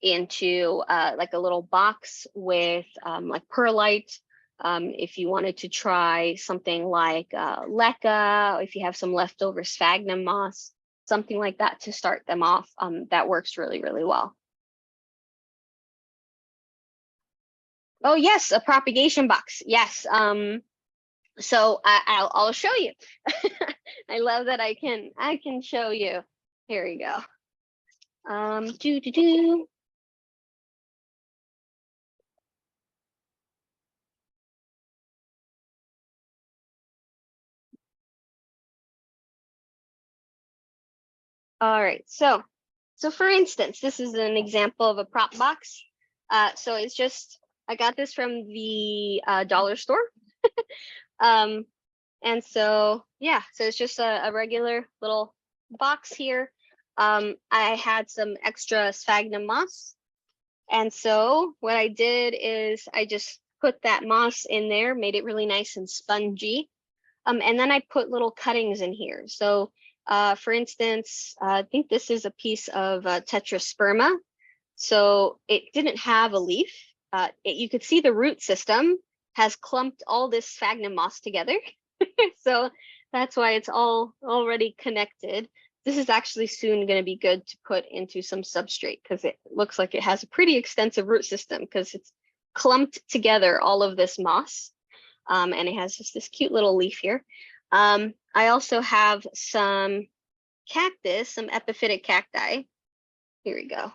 into like a little box with like perlite. If you wanted to try something like leca, or if you have some leftover sphagnum moss, something like that to start them off, that works really, really well. Oh yes, a propagation box. Yes. So I'll show you. I love that I can show you. Here we go. Do do do. All right. So for instance, this is an example of a prop box. So it's just I got this from the dollar store. And so yeah, so it's just a regular little box here. I had some extra sphagnum moss. And so what I did is I just put that moss in there, made it really nice and spongy. And then I put little cuttings in here. So for instance, I think this is a piece of tetrasperma. So it didn't have a leaf. You could see the root system has clumped all this sphagnum moss together. So that's why it's all already connected. This is actually soon going to be good to put into some substrate because it looks like it has a pretty extensive root system because it's clumped together all of this moss. And it has just this cute little leaf here. I also have some cactus, some epiphytic cacti. Here we go.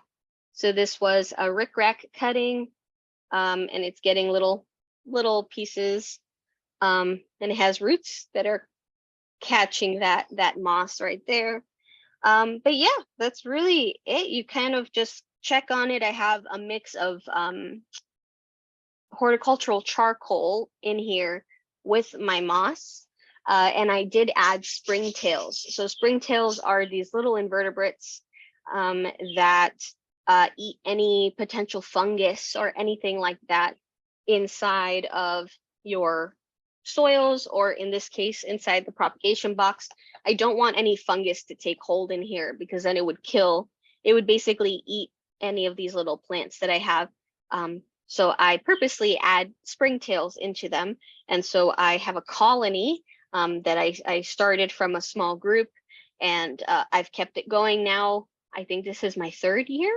So this was a rickrack cutting, and it's getting little pieces, and it has roots that are catching that moss right there. But yeah, that's really it. You kind of just check on it. I have a mix of horticultural charcoal in here with my moss. And I did add springtails. So springtails are these little invertebrates that eat any potential fungus or anything like that inside of your soils, or in this case, inside the propagation box. I don't want any fungus to take hold in here because then it would basically eat any of these little plants that I have. So I purposely add springtails into them. And so I have a colony that I started from a small group, and I've kept it going now. I think this is my third year.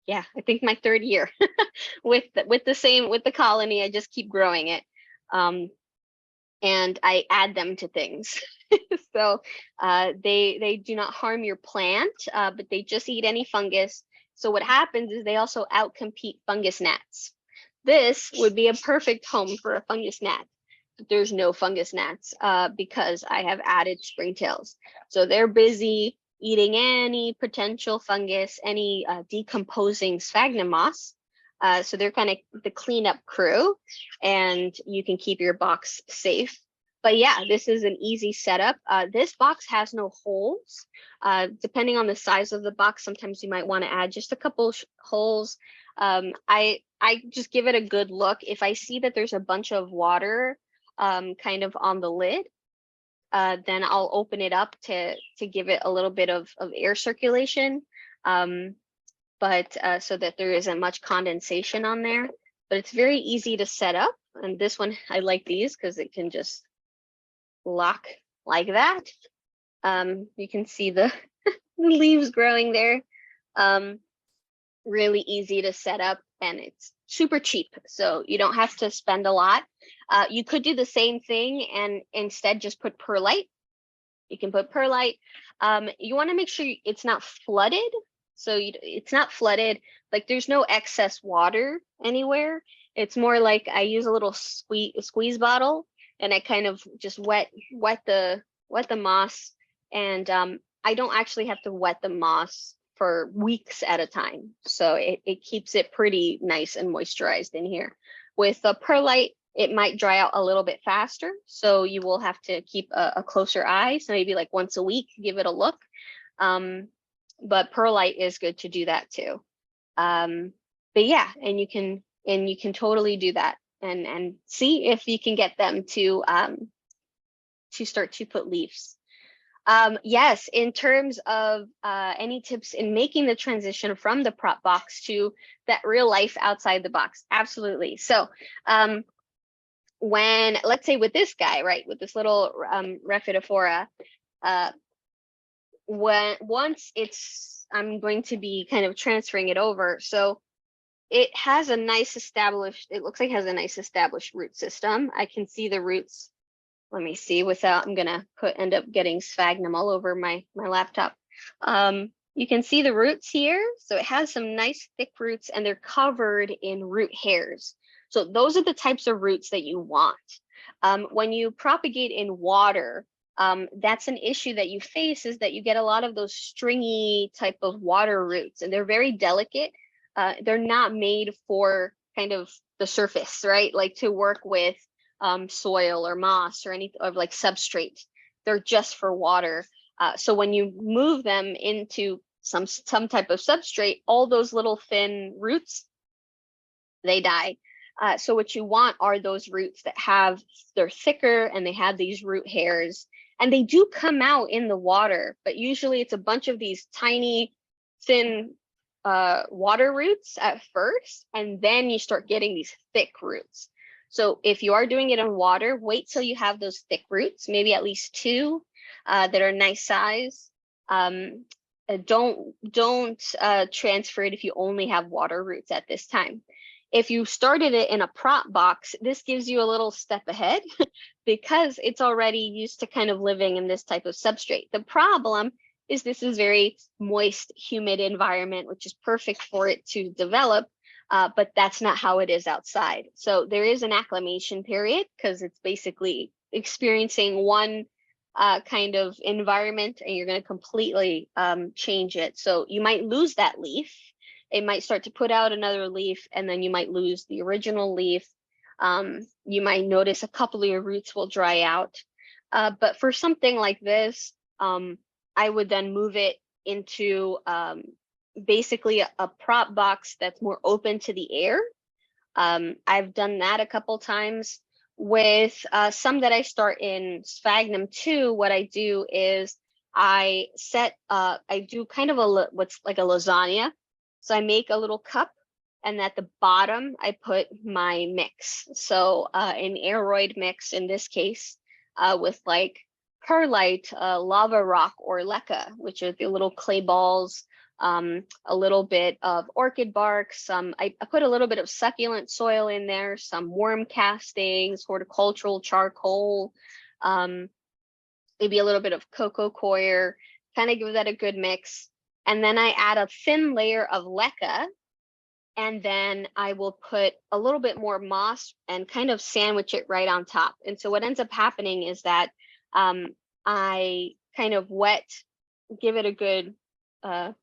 Yeah, I think my third year with the colony. I just keep growing it. And I add them to things. So they do not harm your plant, but they just eat any fungus. So what happens is they also outcompete fungus gnats. This would be a perfect home for a fungus gnat. But there's no fungus gnats because I have added springtails. So they're busy eating any potential fungus, any decomposing sphagnum moss. So they're kind of the cleanup crew, and you can keep your box safe. But yeah, this is an easy setup. This box has no holes. Depending on the size of the box, sometimes you might want to add just a couple holes. I just give it a good look. If I see that there's a bunch of water kind of on the lid, then I'll open it up to give it a little bit of air circulation. But so that there isn't much condensation on there. But it's very easy to set up. And this one, I like these because it can just lock like that. You can see the leaves growing there. Really easy to set up, and it's super cheap. So you don't have to spend a lot. You could do the same thing and instead just put perlite. You can put perlite. You want to make sure it's not flooded. So it's not flooded, like there's no excess water anywhere. It's more like I use a little squeeze bottle, and I kind of just wet the moss, and I don't actually have to wet the moss for weeks at a time. So it keeps it pretty nice and moisturized in here. With the perlite, it might dry out a little bit faster, so you will have to keep a closer eye. So maybe like once a week, give it a look. But perlite is good to do that too. But yeah, and you can totally do that and see if you can get them to start to put leaves. Yes, in terms of any tips in making the transition from the prop box to that real life outside the box, absolutely. So when, let's say with this guy, right, with this little Rhaphidophora, once I'm going to be kind of transferring it over. So it has a nice established, it looks like it has a nice established root system. I can see the roots. Let me see without, I'm gonna end up getting sphagnum all over my laptop. You can see the roots here. So it has some nice thick roots, and they're covered in root hairs. So those are the types of roots that you want. When you propagate in water, that's an issue that you face, is that you get a lot of those stringy type of water roots, and they're very delicate. They're not made for kind of the surface, right? Like to work with soil or moss or any of like substrate. They're just for water. So when you move them into some type of substrate, all those little thin roots, they die. So what you want are those roots that they're thicker and they have these root hairs, and they do come out in the water, but usually it's a bunch of these tiny, thin water roots at first, and then you start getting these thick roots. So if you are doing it in water, wait till you have those thick roots, maybe at least two that are nice size. Don't transfer it if you only have water roots at this time. If you started it in a prop box, this gives you a little step ahead because it's already used to kind of living in this type of substrate. The problem is this is very moist, humid environment, which is perfect for it to develop, but that's not how it is outside. So there is an acclimation period because it's basically experiencing one kind of environment, and you're going to completely change it. So you might lose that leaf. It might start to put out another leaf, and then you might lose the original leaf. You might notice a couple of your roots will dry out. But for something like this, I would then move it into basically a prop box that's more open to the air. I've done that a couple times. With some that I start in sphagnum too, what I do is I do kind of what's like a lasagna. So I make a little cup, and at the bottom, I put my mix. So an aeroid mix in this case with like perlite, lava rock, or leca, which are the little clay balls, a little bit of orchid bark, I put a little bit of succulent soil in there, some worm castings, horticultural charcoal, maybe a little bit of cocoa coir, kind of give that a good mix. And then I add a thin layer of leca, and then I will put a little bit more moss and kind of sandwich it right on top. And so what ends up happening is that I kind of give it a good kind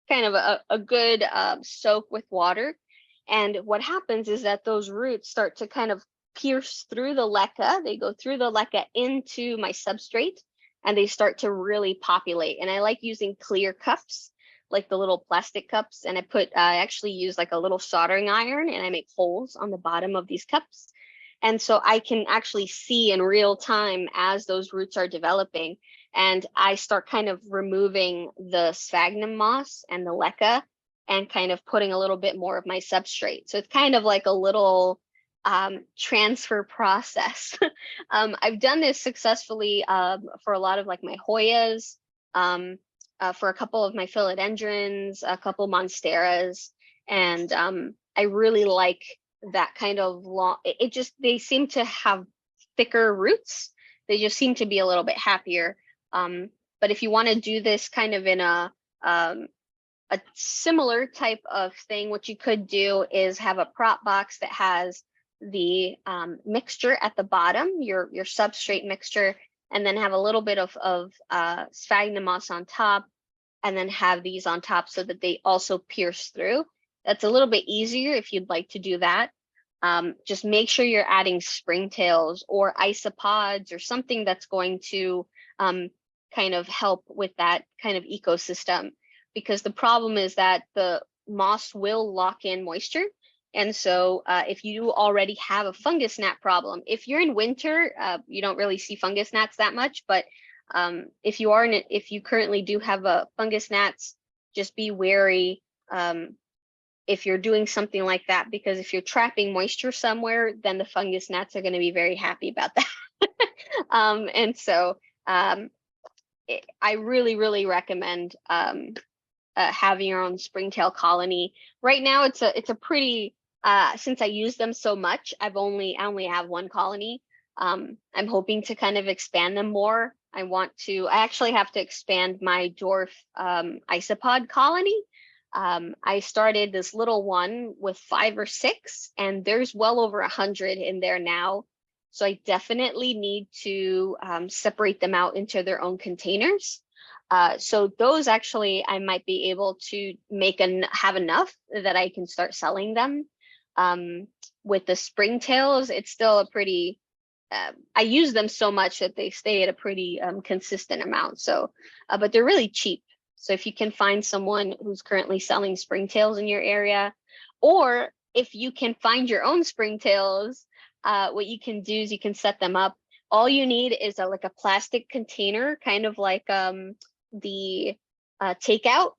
of a good soak with water. And what happens is that those roots start to kind of pierce through the leca. They go through the leca into my substrate, and they start to really populate. And I like using clear cups, like the little plastic cups. And I actually use like a little soldering iron, and I make holes on the bottom of these cups. And so I can actually see in real time as those roots are developing. And I start kind of removing the sphagnum moss and the leca and kind of putting a little bit more of my substrate. So it's kind of like a little transfer process. I've done this successfully for a lot of like my Hoyas, for a couple of my philodendrons, a couple monsteras, and I really like that kind of long. They seem to have thicker roots. They just seem to be a little bit happier. But if you want to do this kind of in a similar type of thing, what you could do is have a prop box that has the mixture at the bottom, your substrate mixture, and then have a little bit of sphagnum moss on top, and then have these on top so that they also pierce through. That's a little bit easier if you'd like to do that. Just make sure you're adding springtails or isopods or something that's going to kind of help with that kind of ecosystem, because the problem is that the moss will lock in moisture. And so if you already have a fungus gnat problem, if you're in winter, you don't really see fungus gnats that much, but if you currently do have a fungus gnats, just be wary if you're doing something like that, because if you're trapping moisture somewhere, then the fungus gnats are going to be very happy about that. And so I really, really recommend having your own springtail colony. Right now, it's a pretty since I use them so much, I only have one colony. I'm hoping to kind of expand them more. I actually have to expand my dwarf isopod colony. I started this little one with 5 or 6, and there's well over 100 in there now. So I definitely need to separate them out into their own containers. So those actually I might be able to have enough that I can start selling them. With the springtails, it's still a pretty I use them so much that they stay at a pretty consistent amount. So, but they're really cheap. So if you can find someone who's currently selling springtails in your area, or if you can find your own springtails, what you can do is you can set them up. All you need is like a plastic container, kind of like the takeout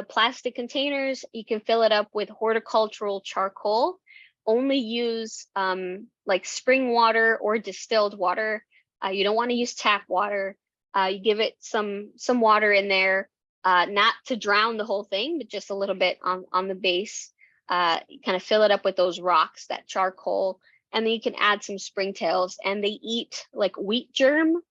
plastic containers. You can fill it up with horticultural charcoal. Only use like spring water or distilled water. You don't want to use tap water. You give it some water in there, not to drown the whole thing, but just a little bit on the base. You kind of fill it up with those rocks, that charcoal, and then you can add some springtails. And they eat like wheat germ,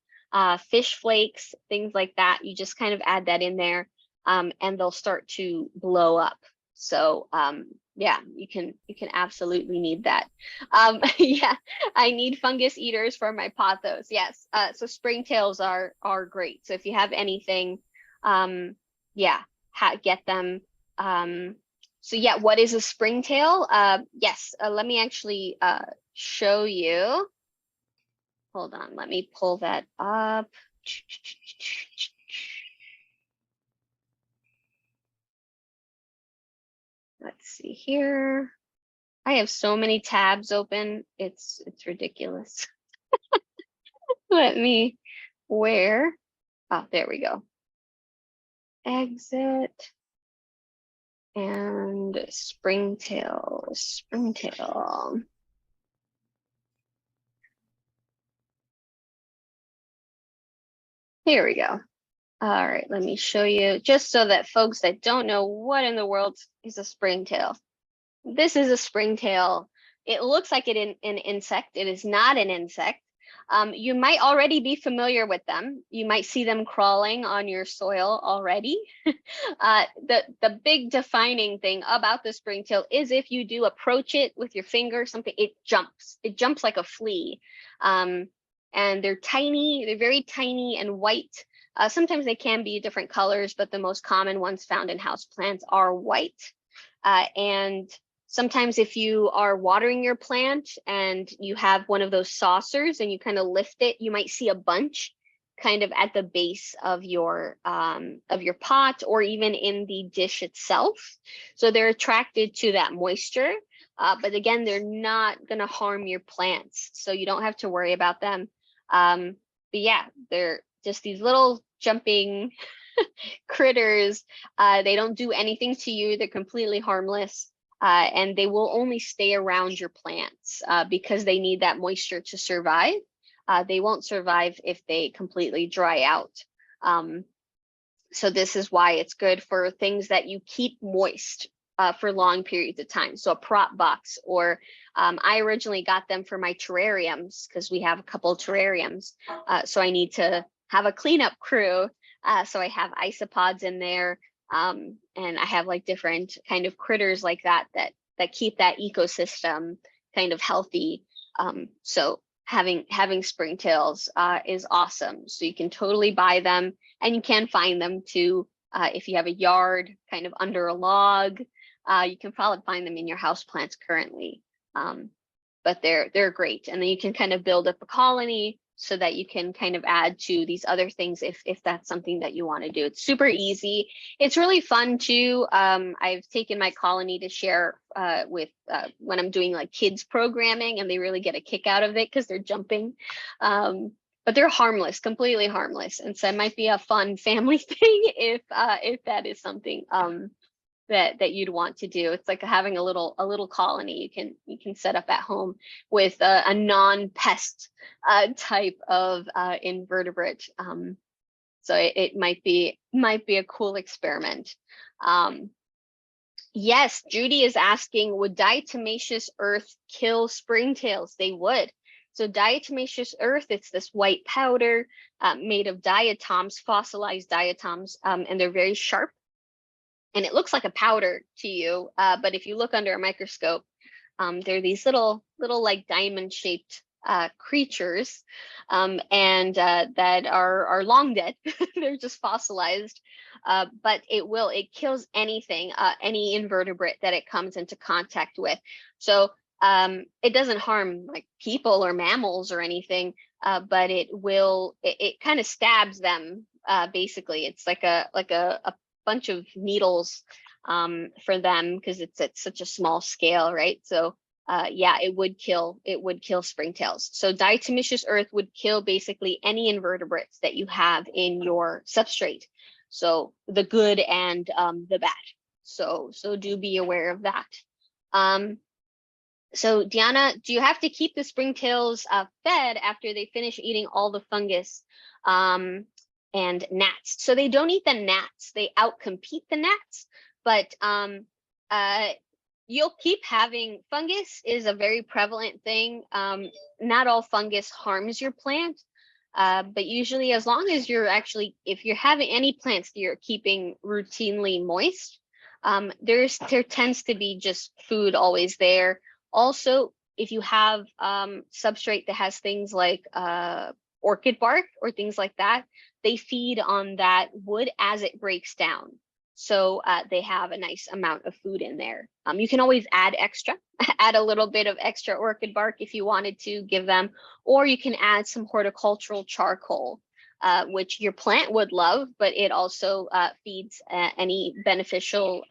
fish flakes, things like that. You just kind of add that in there, and they'll start to blow up. So yeah, you can absolutely need that. Yeah, I need fungus eaters for my pothos. Yes, so springtails are great. So if you have anything, yeah, get them. So yeah, what is a springtail? Yes, let me actually show you. Hold on, let me pull that up. Let's see here. I have so many tabs open. It's ridiculous. Let me, where? Oh, there we go. Exit. And springtail. Here we go. All right, let me show you, just so that folks that don't know what in the world is a springtail. This is a springtail. It looks like an insect. It is not an insect. You might already be familiar with them. You might see them crawling on your soil already. The big defining thing about the springtail is if you do approach it with your finger, something, it jumps. It jumps like a flea. And they're tiny. They're very tiny and white. Sometimes they can be different colors, but the most common ones found in houseplants are white. And sometimes if you are watering your plant and you have one of those saucers and you kind of lift it, you might see a bunch kind of at the base of your pot, or even in the dish itself. So they're attracted to that moisture. But again, they're not going to harm your plants, so you don't have to worry about them. But yeah, they're just these little jumping critters. They don't do anything to you. They're completely harmless. And they will only stay around your plants because they need that moisture to survive. They won't survive if they completely dry out. So this is why it's good for things that you keep moist for long periods of time. So a prop box, or I originally got them for my terrariums because we have a couple of terrariums. So I need to have a cleanup crew. So I have isopods in there. And I have like different kind of critters like that keep that ecosystem kind of healthy. So having springtails is awesome. So you can totally buy them, and you can find them too if you have a yard kind of under a log. You can probably find them in your houseplants currently. But they're great, and then you can kind of build up a colony so that you can kind of add to these other things if that's something that you want to do. It's super easy. It's really fun too. I've taken my colony to share with when I'm doing like kids programming, and they really get a kick out of it because they're jumping. But they're harmless, completely harmless. And so it might be a fun family thing if that is something that you'd want to do. It's like having a little colony you can set up at home with a non-pest type of invertebrate. So it might be a cool experiment. Yes, Judy is asking, would diatomaceous earth kill springtails? They would. So diatomaceous earth, it's this white powder made of diatoms, fossilized diatoms, and they're very sharp. And it looks like a powder to you, but if you look under a microscope, they're these little like diamond shaped creatures, and that are long dead. They're just fossilized, but it kills anything, any invertebrate that it comes into contact with. So it doesn't harm like people or mammals or anything, but it kind of stabs them. Basically, it's like a bunch of needles for them because it's at such a small scale, right? So yeah, it would kill springtails. So diatomaceous earth would kill basically any invertebrates that you have in your substrate. So the good and the bad. So do be aware of that. So Diana, do you have to keep the springtails fed after they finish eating all the fungus and gnats? So they don't eat the gnats, they outcompete the gnats, but you'll keep having fungus is a very prevalent thing. Not all fungus harms your plant, but usually as long as if you're having any plants that you're keeping routinely moist, there tends to be just food always there. Also, if you have substrate that has things like orchid bark or things like that, they feed on that wood as it breaks down. So they have a nice amount of food in there. You can always add extra, add a little bit of extra orchid bark if you wanted to give them, or you can add some horticultural charcoal, which your plant would love, but it also feeds any beneficial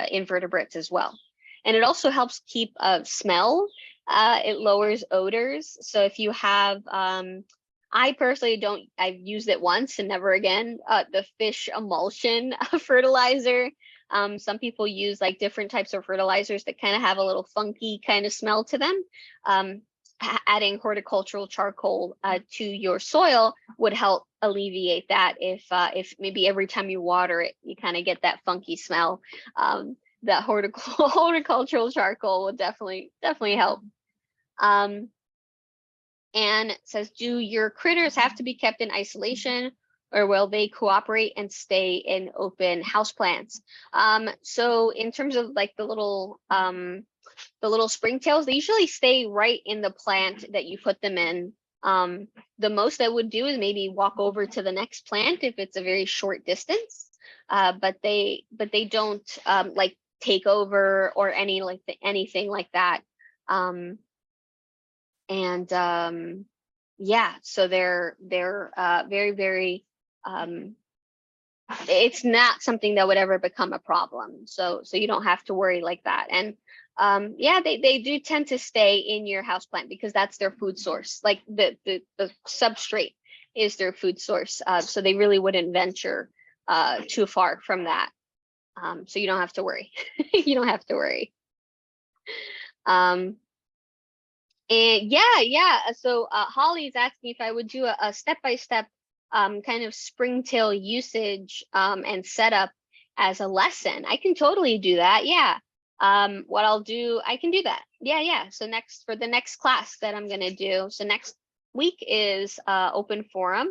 invertebrates as well. And it also helps keep smell. It lowers odors. So if you have, I personally I've used it once and never again, the fish emulsion fertilizer. Some people use like different types of fertilizers that kind of have a little funky kind of smell to them. Adding horticultural charcoal to your soil would help alleviate that if maybe every time you water it, you kind of get that funky smell. That horticultural charcoal would definitely help. And it says, do your critters have to be kept in isolation, or will they cooperate and stay in open houseplants? So in terms of like the little springtails, they usually stay right in the plant that you put them in. The most I would do is maybe walk over to the next plant if it's a very short distance, but they don't like take over or anything like that. Yeah, so they're very, very it's not something that would ever become a problem. So you don't have to worry like that. And yeah, they do tend to stay in your houseplant because that's their food source. Like the substrate is their food source. So they really wouldn't venture too far from that. So you don't have to worry. You don't have to worry. And yeah. So Holly is asking if I would do a step-by-step kind of springtail usage and setup as a lesson. I can totally do that. Yeah. What I'll do, I can do that. Yeah. So for the next class that I'm gonna do, so next week is open forum,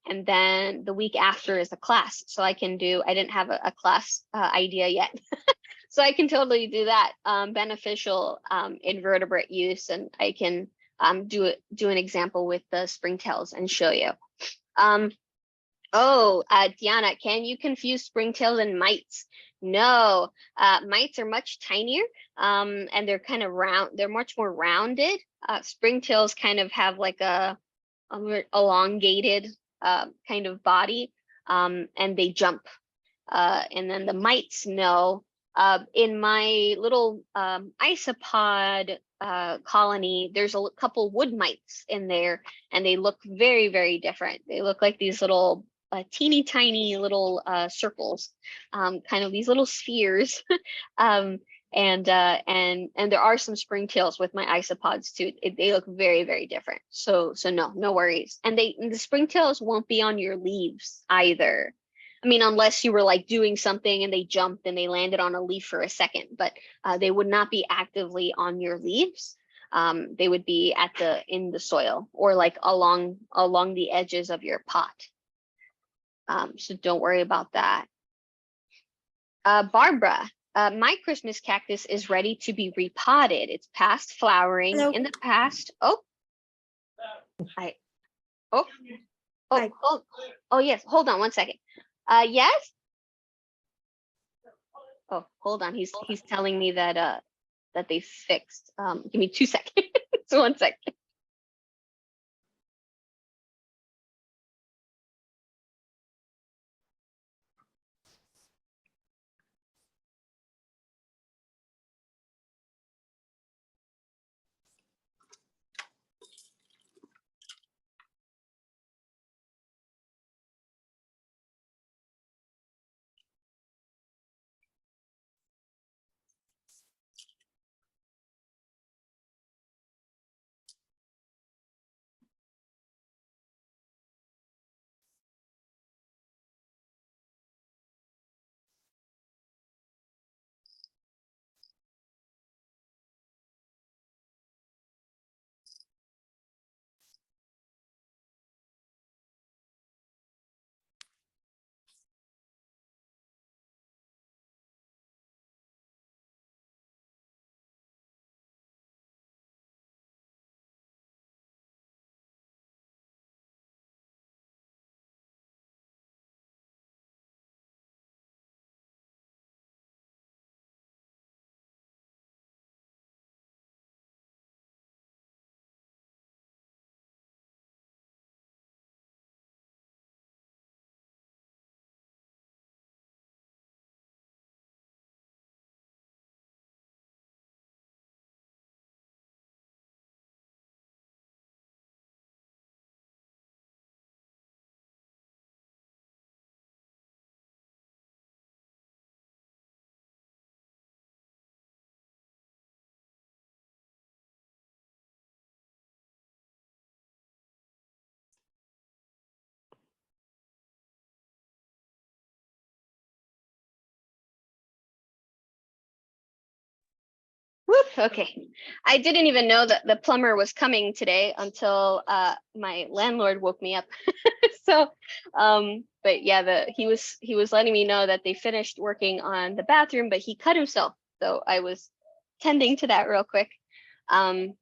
and then the week after is a class. So I didn't have a class idea yet. So I can totally do that beneficial invertebrate use, and I can do an example with the springtails and show you. Diana, can you confuse springtails and mites? No, mites are much tinier and they're kind of round. They're much more rounded. Springtails kind of have like a elongated kind of body, and they jump. And then the mites, no. In my little isopod colony, there's a couple wood mites in there, and they look very, very different. They look like these little teeny tiny little circles, kind of these little spheres. And there are some springtails with my isopods too. They look very, very different. So no worries. And the springtails won't be on your leaves either. I mean, unless you were like doing something and they jumped and they landed on a leaf for a second, but they would not be actively on your leaves. They would be in the soil or like along the edges of your pot. So don't worry about that. Barbara, my Christmas cactus is ready to be repotted. It's past flowering. Hello. In the past. Yes. Hold on one second. Yes. Oh, hold on. He's telling me that that they fixed. Give me 2 seconds. 1 second. Whoop, okay. I didn't even know that the plumber was coming today until my landlord woke me up. So, but yeah, he was letting me know that they finished working on the bathroom, but he cut himself. So I was tending to that real quick. All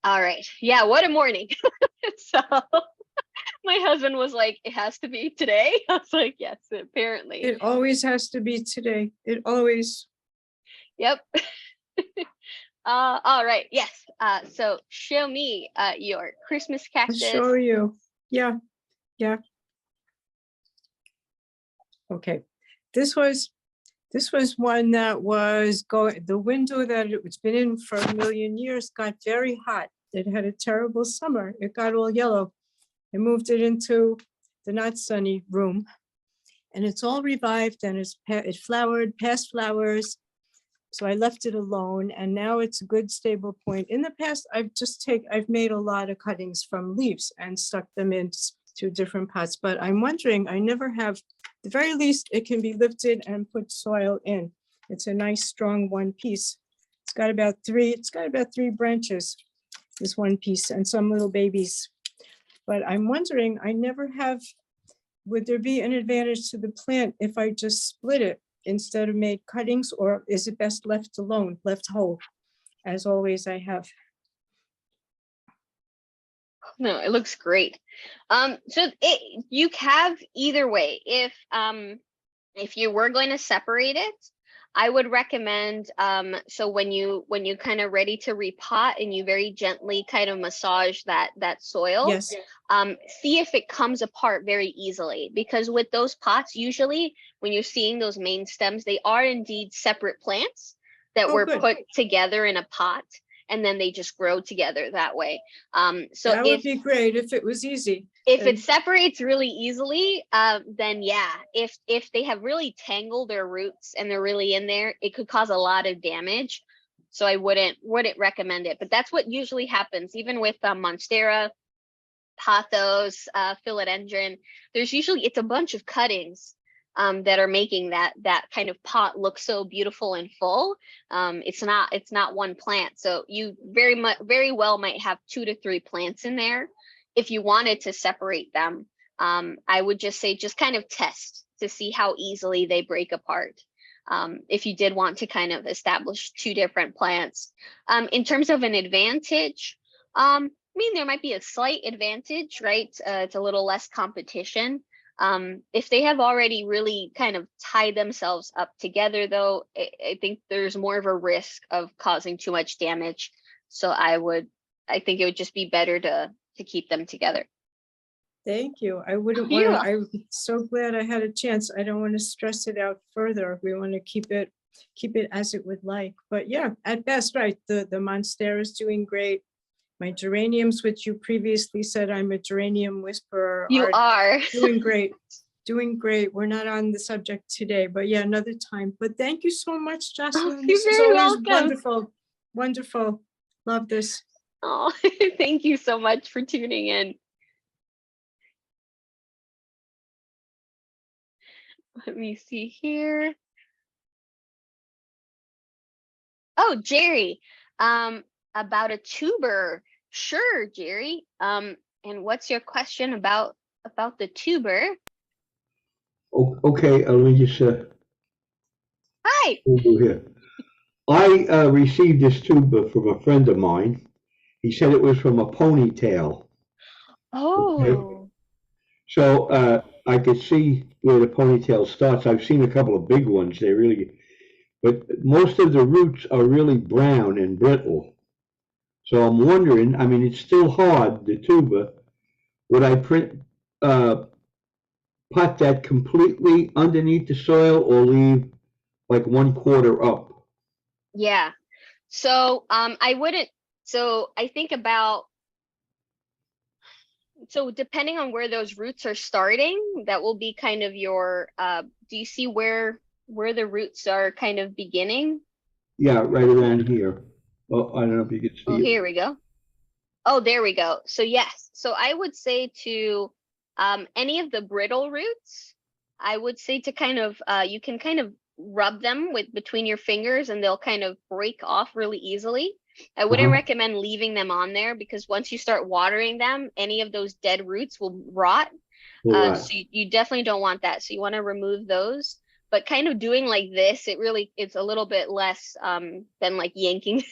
right. Yeah, what a morning. So my husband was like, it has to be today. I was like, yes, apparently. It always has to be today. It always. Yep. All right. Yes. So show me your Christmas I'll cactus. show you. Yeah. Yeah. Okay. This was one that was going, the window that it's been in for a million years got very hot. It had a terrible summer. It got all yellow. I moved it into the not sunny room, and it's all revived, and it flowered, past flowers. So I left it alone, and now it's a good stable point. In the past, I've made a lot of cuttings from leaves and stuck them into different pots, but I'm wondering, I never have, the very least, it can be lifted and put soil in. It's a nice, strong one piece. It's got about three branches, this one piece, and some little babies. But I'm wondering, I never have, would there be an advantage to the plant if I just split it instead of made cuttings, or is it best left alone, left whole? As always, I have. No, it looks great. So you have either way. If you were going to separate it, I would recommend so when you kind of ready to repot and you very gently kind of massage that soil, Yes. see if it comes apart very easily, because with those pots, usually when you're seeing those main stems, they are indeed separate plants that were put together in a pot, and then they just grow together that way. So that would be great if it was easy. If it separates really easily, then yeah, if they have really tangled their roots and they're really in there, it could cause a lot of damage. So I wouldn't recommend it. But that's what usually happens, even with Monstera, pothos, philodendron. There's usually, it's a bunch of cuttings that are making that kind of pot look so beautiful and full. It's not one plant. So you very well might have 2 to 3 plants in there. If you wanted to separate them, I would just say, just kind of test to see how easily they break apart. If you did want to kind of establish 2 different plants. In terms of an advantage, I mean, there might be a slight advantage, right? It's a little less competition. If they have already really kind of tied themselves up together, though, I think there's more of a risk of causing too much damage. So I think it would just be better to keep them together. Thank you. I wouldn't want You're to, welcome. I'm so glad I had a chance. I don't want to stress it out further. We want to keep it as it would like. But yeah, at best, right, the Monstera is doing great. My geraniums, which you previously said I'm a geranium whisperer, You are are. doing great. Doing great. We're not on the subject today, but yeah, another time. But thank you so much, Oh, Jocelyn. you're This is very always welcome. wonderful. Wonderful. Love this. Oh, thank you so much for tuning in. Let me see here. Oh, Jerry, about a tuber. Sure, Jerry. And what's your question about the tuber? Okay, let me just Hi. over here. I received this tuba from a friend of mine. He said it was from a ponytail. Okay, Oh, so I could see where the ponytail starts. I've seen a couple of big ones. They really, but most of the roots are really brown and brittle. So I'm wondering. I mean, it's still hard, the tuba. Would I uh, pot that completely underneath the soil or leave like 1/4 up? yeah. So I wouldn't. So I think about. So depending on where those roots are starting, that will be kind of your. Do you see where the roots are kind of beginning? Yeah, right around here. Well, I don't know if you can Oh, see it. here we go. Oh, there we go. So yes. So I would say to any of the brittle roots, I would say to kind of you can kind of rub them with between your fingers and they'll kind of break off really easily. I wouldn't Uh-huh. recommend leaving them on there because once you start watering them, any of those dead roots will rot. All right. So you definitely don't want that. So you want to remove those. But kind of doing like this, it's a little bit less than like yanking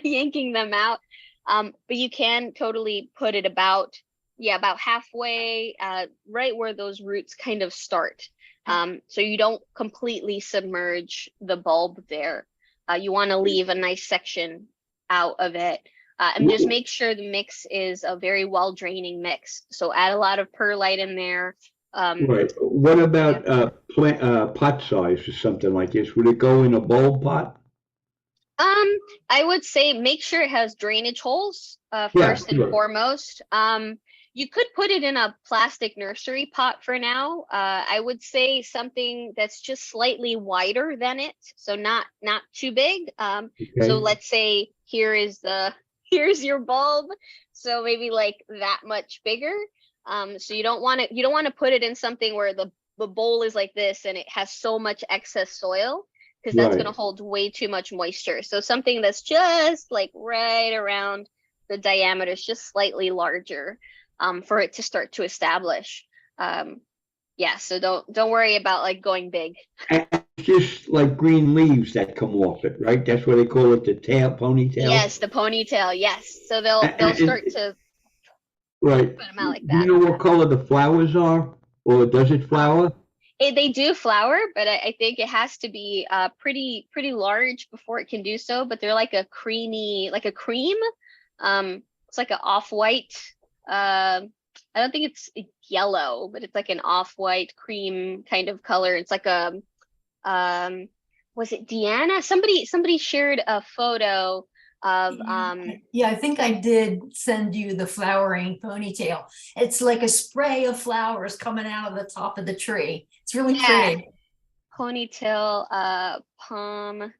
yanking them out. But you can totally put it about, yeah, about halfway, right where those roots kind of start. So you don't completely submerge the bulb there. You want to leave a nice section out of it. And just Wh- make sure the mix is a very well draining mix. So add a lot of perlite in there. Right. What Yeah. about plant pot size or something like this? Would it go in a bulb pot? I would say make sure it has drainage holes, Yeah, first and sure. foremost. You could put it in a plastic nursery pot for now. I would say something that's just slightly wider than it, so not too big. So Okay. let's say here's your bulb, so maybe like that much bigger. So you don't want to put it in something where the bowl is like this and it has so much excess soil because that's going to Right. hold way too much moisture. So something that's just like right around the diameter is just slightly larger for it to start to establish. Yeah, so don't worry about like going big. And it's just like green leaves that come off it, right? That's what they call it, the ponytail. Yes, the ponytail. Yes, so they'll And, start to right. put them out Do like you that. know what color the flowers are? Or does it Um, flower? they do flower, but I think it has to be pretty large before it can do so. But they're like a creamy, like a cream. It's like an off-white. I don't think it's yellow, but it's like an off-white cream kind of color. It's like a um, was it Deanna? Somebody shared a photo of Yeah, I think I did send you the flowering ponytail. It's like a spray of flowers coming out of the top of the tree. It's really yeah, pretty. ponytail palm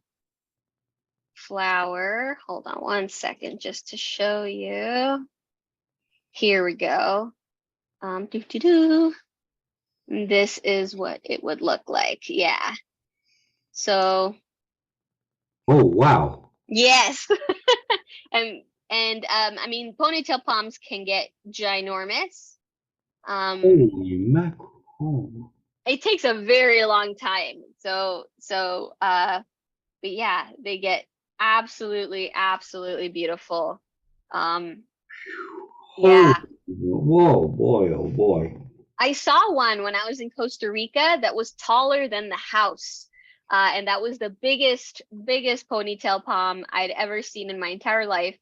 flower. Hold on one second just to show you. Here we go. Do do do. This is what it would look like. Yeah. So Oh, wow. yes. and I mean ponytail palms can get ginormous. Holy mackerel. It takes a very long time. But yeah, they get absolutely beautiful. Um Oh, yeah. whoa, boy, oh boy. I saw one when I was in Costa Rica that was taller than the house. And that was the biggest ponytail palm I'd ever seen in my entire life.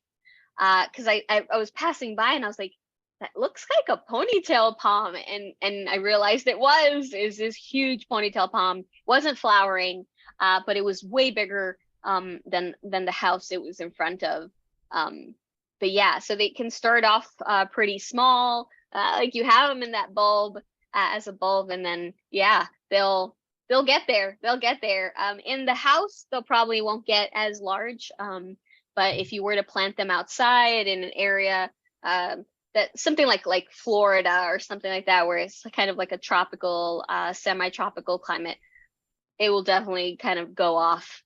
Because I was passing by and I was like, that looks like a ponytail palm. And I realized is this huge ponytail palm. Wasn't flowering, but it was way bigger than the house it was in front of. But yeah, so they can start off pretty small, like you have them in that bulb as a bulb, and then yeah, they'll get there. They'll get there. In the house, they'll probably won't get as large. But if you were to plant them outside in an area that something like Florida or something like that, where it's kind of like a tropical, semi-tropical climate, it will definitely kind of go off.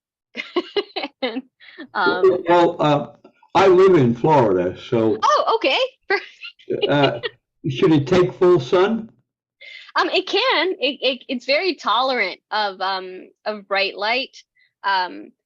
And, Well, I live in Florida, so oh, okay. should it take full sun? It can. It's very tolerant of bright light.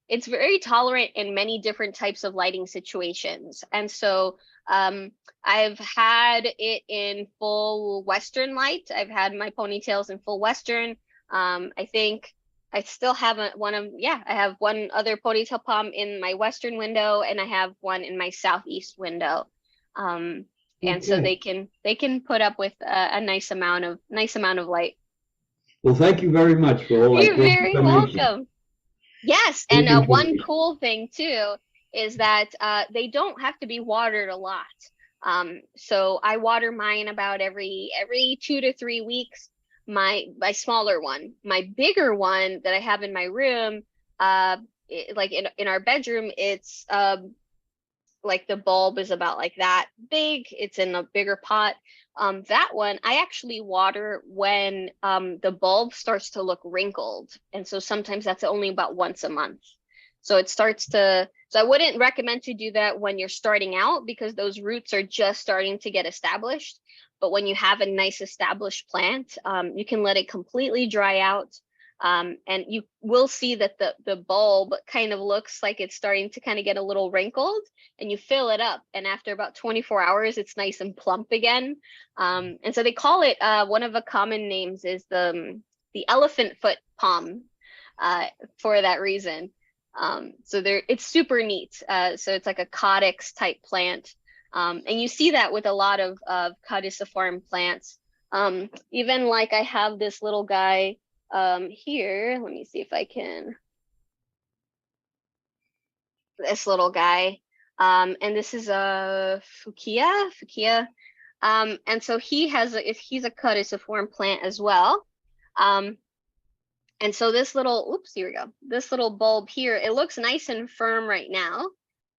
It's very tolerant in many different types of lighting situations. And so I've had it in full Western light. I've had my ponytails in full Western. I think I still haven't I have one other ponytail palm in my Western window, and I have one in my Southeast window. And so they can put up with a nice amount of light. Well, thank you very much for all that You're great very information. welcome. Yes, Thank and you. one cool thing too is that they don't have to be watered a lot. So I water mine about every 2 to 3 weeks. My smaller one, my bigger one that I have in my room, like in our bedroom, it's like the bulb is about like that big. It's in a bigger pot. That one I actually water when the bulb starts to look wrinkled, and so sometimes that's only about once a month. So it starts to. So I wouldn't recommend to do that when you're starting out, because those roots are just starting to get established. But when you have a nice established plant, you can let it completely dry out. And you will see that the bulb kind of looks like it's starting to kind of get a little wrinkled, and you fill it up. And after about 24 hours, it's nice and plump again. And so they call it, one of the common names is the elephant foot palm, for that reason. So it's super neat. So it's like a caudex type plant. And you see that with a lot of caudiciform plants. Even like I have this little guy here. Let me see if I can. This little guy. And this is a Fukia. And so he's a caudiciform plant as well. And so this little, oops, here we go. This little bulb here, it looks nice and firm right now.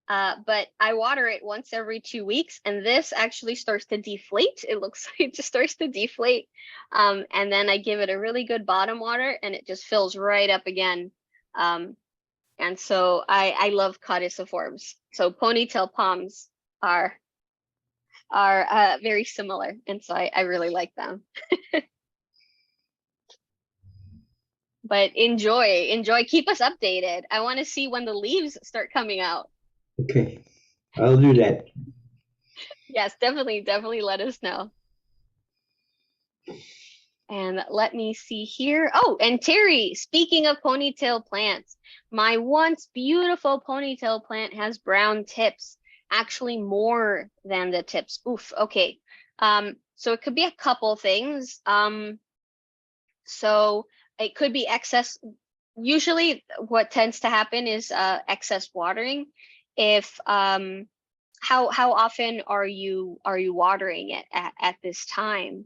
But I water it once every 2 weeks, and this actually starts to deflate. It looks like it just starts to deflate. And then I give it a really good bottom water, and it just fills right up again. And so I love caudiciforms. So ponytail palms are very similar, and so I really like them. But enjoy, keep us updated. I want to see when the leaves start coming out. Okay, I'll do that. Yes, definitely let us know. And let me see here. Oh, and Terry, speaking of ponytail plants, my once beautiful ponytail plant has brown tips, actually more than the tips. Oof, okay. So it could be a couple things. So it could be excess. Usually what tends to happen is excess watering. If how often are you watering it at this time?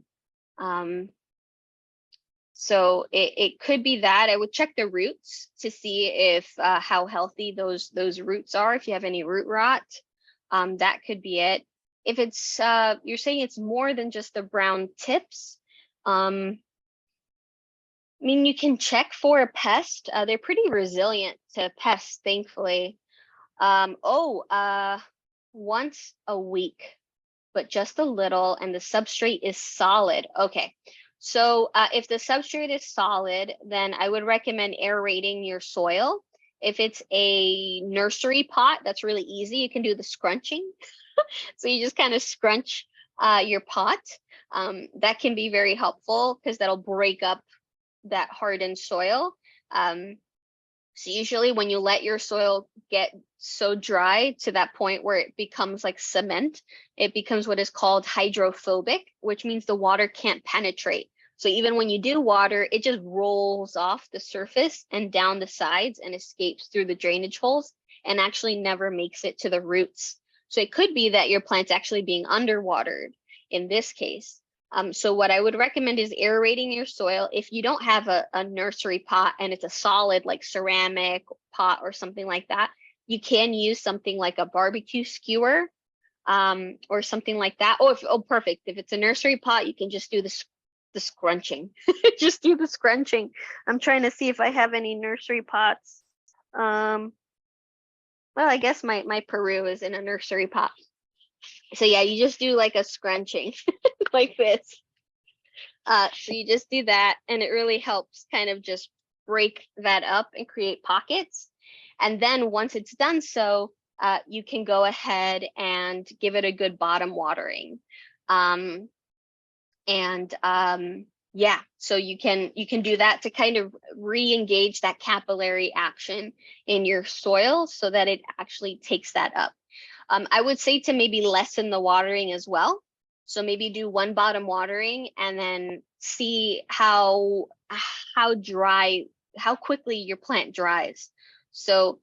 So it could be that. I would check the roots to see if how healthy those roots are, if you have any root rot. That could be it. If it's you're saying it's more than just the brown tips, I mean, you can check for a pest. They're pretty resilient to pests, thankfully. Once a week, but just a little, and the substrate is solid. Okay. So if the substrate is solid, then I would recommend aerating your soil. If it's a nursery pot, that's really easy. You can do the scrunching. So you just kind of scrunch your pot. That can be very helpful because that'll break up that hardened soil. So usually when you let your soil get so dry to that point where it becomes like cement, it becomes what is called hydrophobic, which means the water can't penetrate. So even when you do water, it just rolls off the surface and down the sides and escapes through the drainage holes and actually never makes it to the roots. So it could be that your plant's actually being underwatered in this case. So what I would recommend is aerating your soil. If you don't have a nursery pot and it's a solid like ceramic pot or something like that, you can use something like a barbecue skewer or something like that. Oh, perfect. If it's a nursery pot, you can just do the scrunching. Just do the scrunching. I'm trying to see if I have any nursery pots. Well, I guess my Peru is in a nursery pot. So yeah, you just do like a scrunching like this. So you just do that and it really helps kind of just break that up and create pockets. And then once it's done so, you can go ahead and give it a good bottom watering. Yeah, so you can do that to kind of re-engage that capillary action in your soil so that it actually takes that up. I would say to maybe lessen the watering as well. So maybe do one bottom watering and then see how quickly your plant dries. So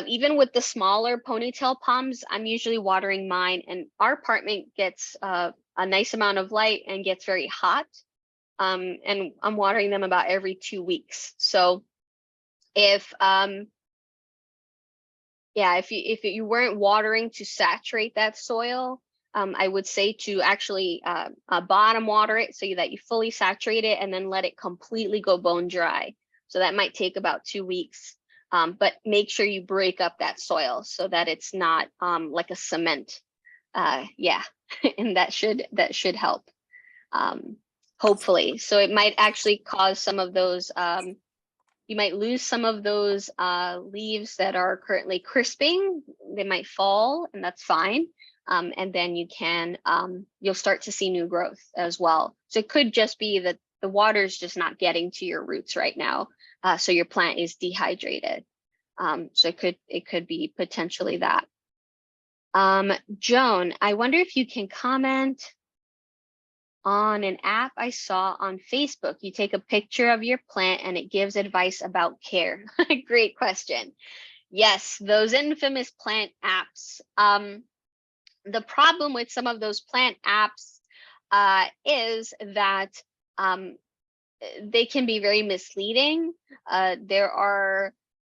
even with the smaller ponytail palms, I'm usually watering mine, and our apartment gets a nice amount of light and gets very hot. And I'm watering them about every 2 weeks. So if if you weren't watering to saturate that soil, I would say to actually bottom water it so that you fully saturate it and then let it completely go bone dry. So that might take about 2 weeks, but make sure you break up that soil so that it's not like a cement. Yeah, and that should help, hopefully. So it might actually cause some of those you might lose some of those leaves that are currently crisping. They might fall, and that's fine. And then you'll start to see new growth as well. So it could just be that the water's just not getting to your roots right now. So your plant is dehydrated. So it could be potentially that. Joan, I wonder if you can comment on an app I saw on Facebook. You take a picture of your plant and it gives advice about care. Great question. Yes, those infamous plant apps. The problem with some of those plant apps is that they can be very misleading.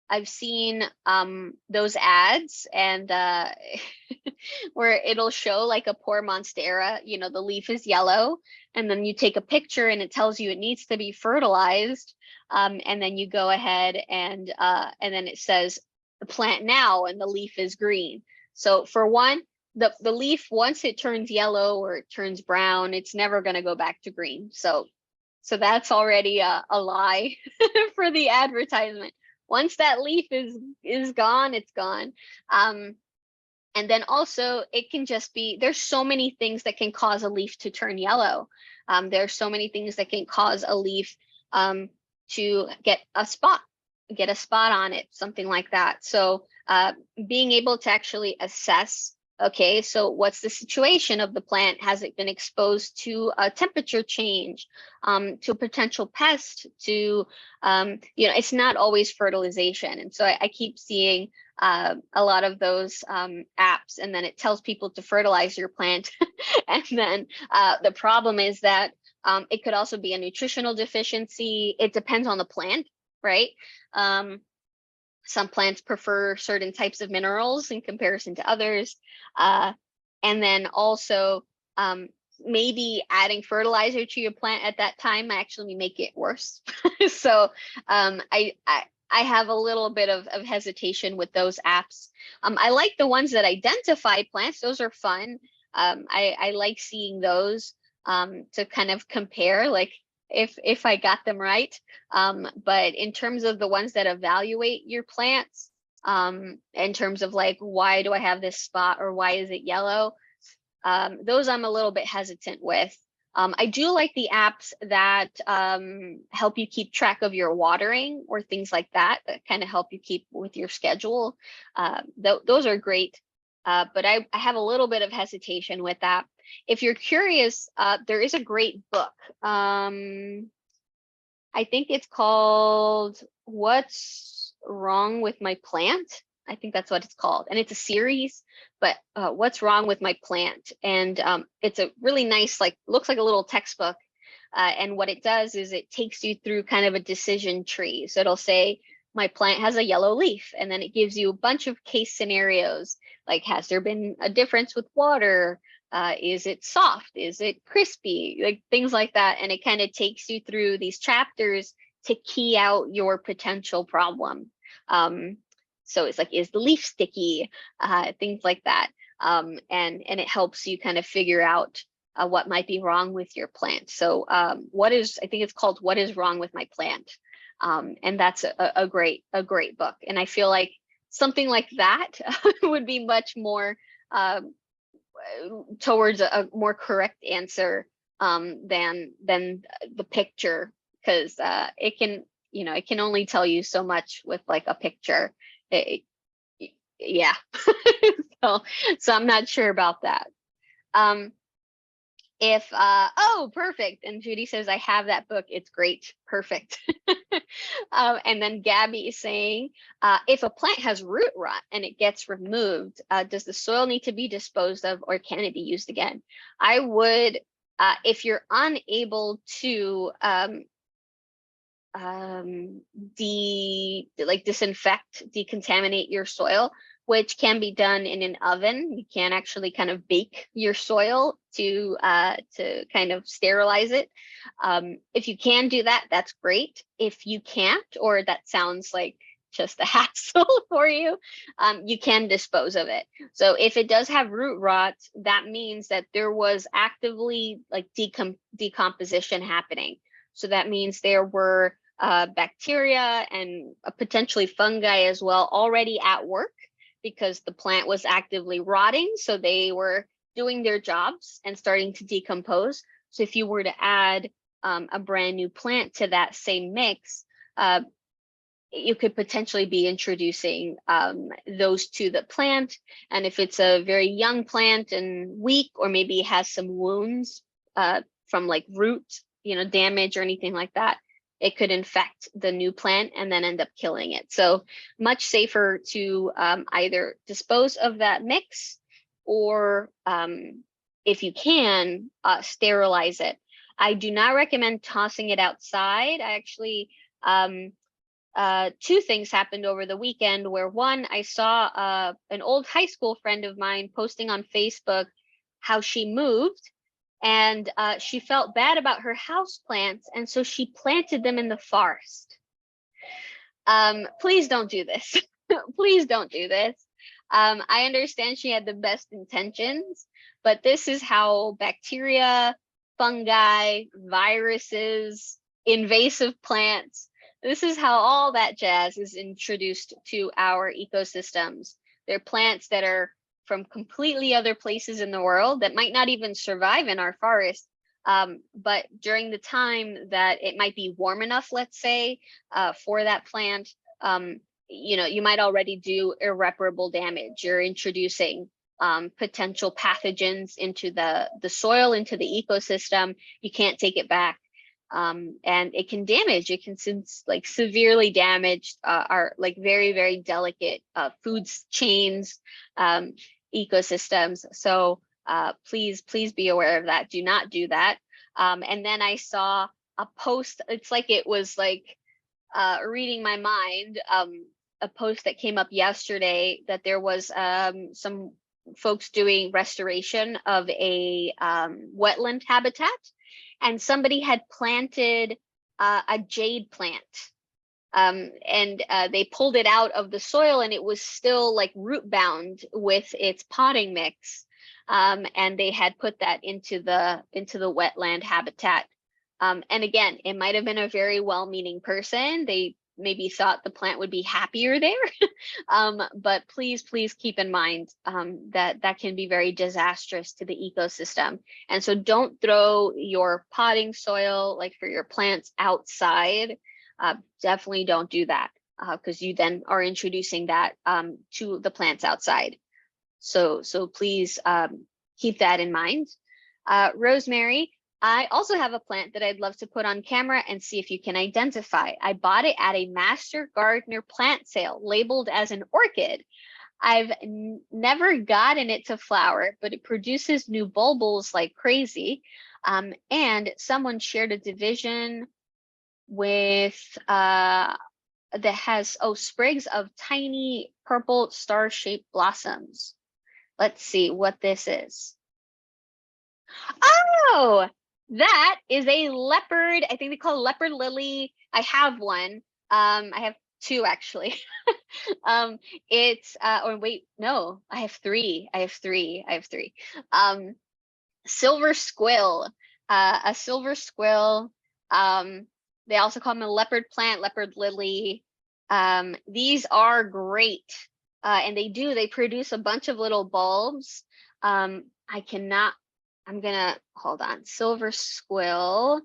I've seen those ads and where it'll show like a poor monstera, the leaf is yellow, and then you take a picture and it tells you it needs to be fertilized. And then you go ahead and then it says the plant now and the leaf is green. So for one, the leaf, once it turns yellow or it turns brown, it's never going to go back to green. So that's already a lie for the advertisement. Once that leaf is gone, it's gone. And then also it can just be, there's so many things that can cause a leaf to turn yellow. There's so many things that can cause a leaf to get a spot on it, something like that. So being able to actually assess, okay, so what's the situation of the plant? Has it been exposed to a temperature change, to a potential pest, to, it's not always fertilization. And so I keep seeing a lot of those apps, and then it tells people to fertilize your plant. And then the problem is that it could also be a nutritional deficiency. It depends on the plant, right? Some plants prefer certain types of minerals in comparison to others. And then also maybe adding fertilizer to your plant at that time might actually make it worse. So I have a little bit of hesitation with those apps. I like the ones that identify plants. Those are fun. I like seeing those to kind of compare, like, if I got them right. But in terms of the ones that evaluate your plants, in terms of like, why do I have this spot or why is it yellow? Those I'm a little bit hesitant with. I do like the apps that help you keep track of your watering or things like that, that kind of help you keep with your schedule. Those are great, but I have a little bit of hesitation with that. If you're curious, there is a great book. I think it's called What's Wrong with My Plant? I think that's what it's called. And it's a series, but What's Wrong with My Plant? And it's a really nice, like, looks like a little textbook. And what it does is it takes you through kind of a decision tree. So it'll say, my plant has a yellow leaf. And then it gives you a bunch of case scenarios, like, has there been a difference with water? Is it soft? Is it crispy? Like things like that. And it kind of takes you through these chapters to key out your potential problem. So it's like, is the leaf sticky? Things like that. And it helps you kind of figure out what might be wrong with your plant. So I think it's called What is Wrong with My Plant? And that's a great book. And I feel like something like that would be much more towards a more correct answer than the picture, because it can only tell you so much with like a picture. Yeah. so I'm not sure about that. Oh, perfect. And Judy says, I have that book. It's great. Perfect. And then Gabby is saying, if a plant has root rot and it gets removed, does the soil need to be disposed of, or can it be used again? I would, if you're unable to disinfect, decontaminate your soil, which can be done in an oven. You can actually kind of bake your soil to kind of sterilize it. If you can do that, that's great. If you can't, or that sounds like just a hassle for you, you can dispose of it. So if it does have root rot, that means that there was actively like decomposition happening. So that means there were bacteria and potentially fungi as well already at work, because the plant was actively rotting. So they were doing their jobs and starting to decompose. So if you were to add a brand new plant to that same mix, you could potentially be introducing those to the plant. And if it's a very young plant and weak, or maybe has some wounds from like root, damage or anything like that, it could infect the new plant and then end up killing it. So much safer to either dispose of that mix, or if you can, sterilize it. I do not recommend tossing it outside. I actually, two things happened over the weekend, where one, I saw an old high school friend of mine posting on Facebook how she moved, and she felt bad about her house plants, and so she planted them in the forest. Please don't do this. Please don't do this. I understand she had the best intentions, but this is how bacteria, fungi, viruses, invasive plants, this is how all that jazz is introduced to our ecosystems. They're plants that are from completely other places in the world that might not even survive in our forest. But during the time that it might be warm enough, let's say, for that plant, you might already do irreparable damage. You're introducing potential pathogens into the soil, into the ecosystem. You can't take it back. And it can severely damage our like very, very delicate food chains, ecosystems. So please be aware of that. Do not do that. And then I saw a post, it's like it was like reading my mind, a post that came up yesterday, that there was some folks doing restoration of a wetland habitat, and somebody had planted a jade plant. And they pulled it out of the soil, and it was still like root bound with its potting mix. And they had put that into the wetland habitat. And again, it might have been a very well-meaning person. They maybe thought the plant would be happier there. But please keep in mind that that can be very disastrous to the ecosystem. And so don't throw your potting soil, like for your plants, outside. Definitely don't do that, because you then are introducing that to the plants outside. So please keep that in mind. Rosemary, I also have a plant that I'd love to put on camera and see if you can identify. I bought it at a Master Gardener plant sale, labeled as an orchid. I've never gotten it to flower, but it produces new bulbils like crazy. And someone shared a division with that has sprigs of tiny purple star-shaped blossoms. Let's see what this is. Oh, that is a leopard. I think they call it leopard lily. I have one. I have two actually. It's or wait, no, I have three. Silver squill. A silver squill. They also call them a leopard plant, leopard lily. These are great. And they produce a bunch of little bulbs. I'm gonna hold on. Silver squill.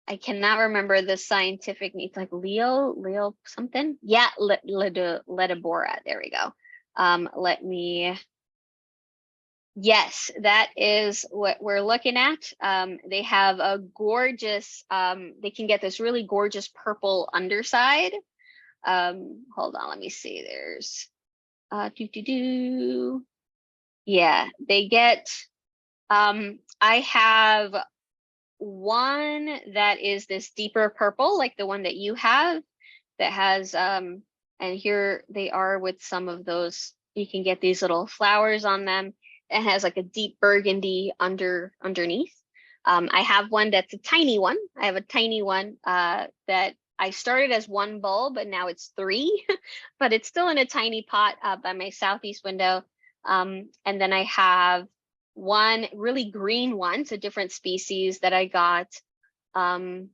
I cannot remember the scientific name. It's like Leo something. Yeah, Ledebora. There we go. Yes, that is what we're looking at. They have a gorgeous. They can get this really gorgeous purple underside. Hold on. Let me see. There's. Yeah, they get. I have one that is this deeper purple, like the one that you have, that has and here they are with some of those. You can get these little flowers on them. It has like a deep burgundy underneath. I have one that's a tiny one. I have a tiny one that I started as one bulb, and now it's three, but it's still in a tiny pot by my southeast window. And then I have one really green one, it's a different species that I got, oh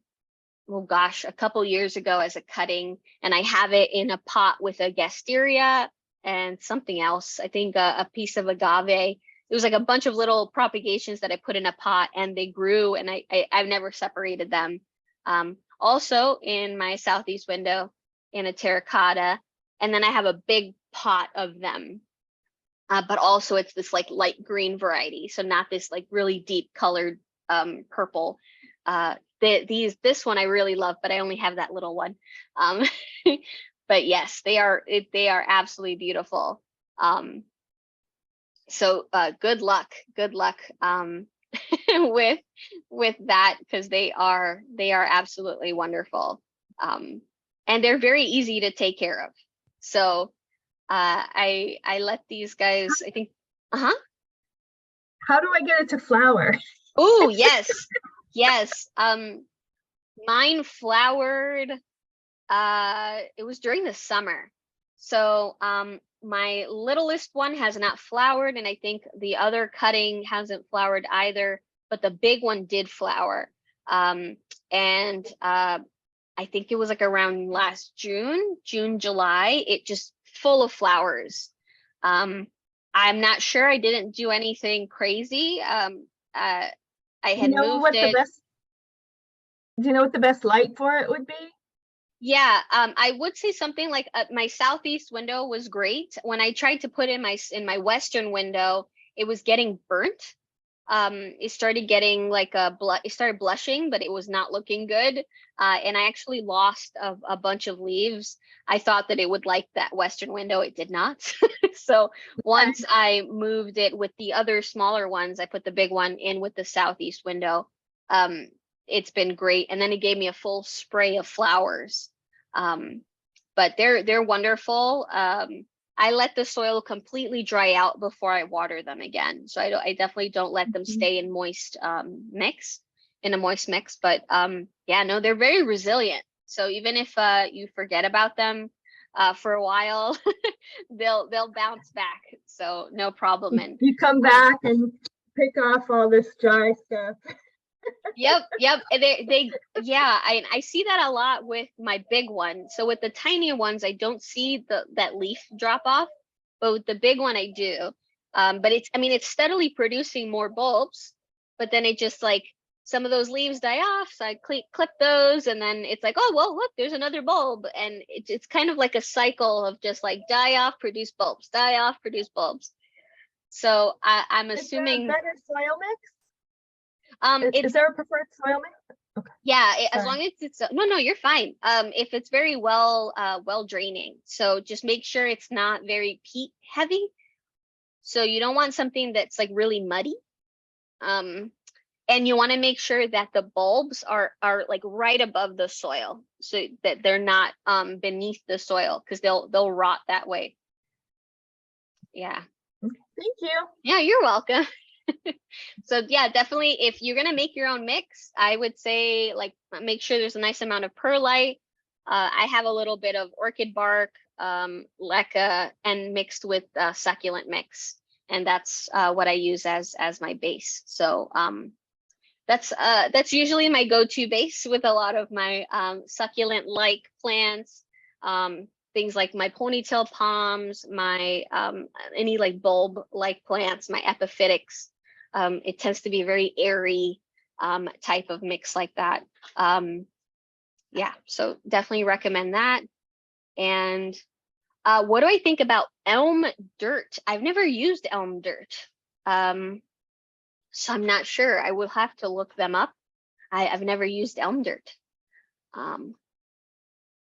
gosh, a couple years ago as a cutting, and I have it in a pot with a gasteria and something else. I think a piece of agave. It was like a bunch of little propagations that I put in a pot, and they grew, and I've never separated them. Also in my southeast window in a terracotta, and then I have a big pot of them. But also it's this like light green variety, so not this like really deep colored purple. This one I really love, but I only have that little one. But yes, they are absolutely beautiful. So good luck with that, because they are absolutely wonderful, and they're very easy to take care of. So I let these guys, I think, How do I get it to flower? Oh, yes. Mine flowered, it was during the summer. So my littlest one has not flowered, and I think the other cutting hasn't flowered either, but the big one did flower. And I think it was like around last June, July, it just full of flowers. I'm not sure, I didn't do anything crazy. I had moved it. Do you know what the best light for it would be? Yeah, I would say something like my southeast window was great. When I tried to put in my western window, it was getting burnt. It started getting like it started blushing, but it was not looking good. And I actually lost a bunch of leaves. I thought that it would like that western window. It did not. So once I moved it with the other smaller ones, I put the big one in with the southeast window. It's been great. And then it gave me a full spray of flowers. But they're wonderful. I let the soil completely dry out before I water them again. So I definitely don't let them stay in moist mix. But yeah, no, they're very resilient. So even if you forget about them for a while, they'll bounce back. So no problem. And you come back and pick off all this dry stuff. Yep. And yeah, I see that a lot with my big one. So with the tinier ones, I don't see that leaf drop off, but with the big one, I do. But it's steadily producing more bulbs, but then it just like some of those leaves die off. So I clip those, and then it's like, oh, well, look, there's another bulb. And it's kind of like a cycle of just like die off, produce bulbs, die off, produce bulbs. So I'm Is there a assuming better soil mix? it's Is there a preferred soil mix? Okay. yeah, as Sorry. long as it's no, you're fine. If it's very well draining, so just make sure it's not very peat heavy. So you don't want something that's like really muddy. And you want to make sure that the bulbs are like right above the soil, so that they're not beneath the soil, because they'll rot that way. Yeah. Thank you. Yeah, you're welcome. So yeah, definitely if you're gonna make your own mix, I would say like make sure there's a nice amount of perlite. I have a little bit of orchid bark, leca, and mixed with succulent mix, and that's what I use as my base. So that's usually my go-to base with a lot of my succulent like plants. Things like my ponytail palms, my any like bulb like plants, my epiphytics. It tends to be very airy type of mix like that. Yeah, so definitely recommend that. And what do I think about elm dirt? I've never used elm dirt, so I'm not sure. I will have to look them up. I've never used elm dirt.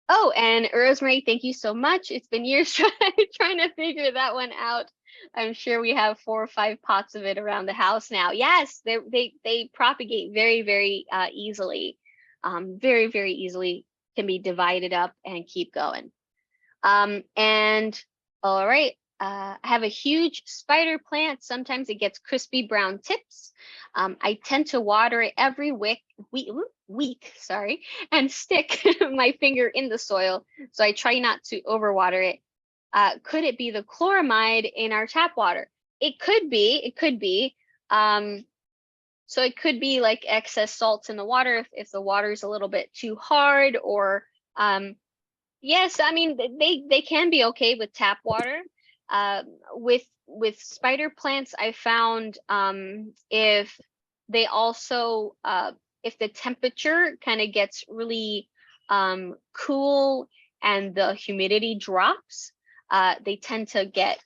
Oh, and Rosemary, thank you so much. It's been years trying to figure that one out. I'm sure we have 4 or 5 pots of it around the house now. Yes, they propagate very, very easily. Very, very easily, can be divided up and keep going. And all right, I have a huge spider plant. Sometimes it gets crispy brown tips. I tend to water it every week, sorry, and stick my finger in the soil. So I try not to overwater it. Could it be the chloramide in our tap water? It could be. So it could be like excess salts in the water if the water is a little bit too hard, or yes, I mean they can be okay with tap water. With spider plants, I found if they also if the temperature kind of gets really cool and the humidity drops, they tend to get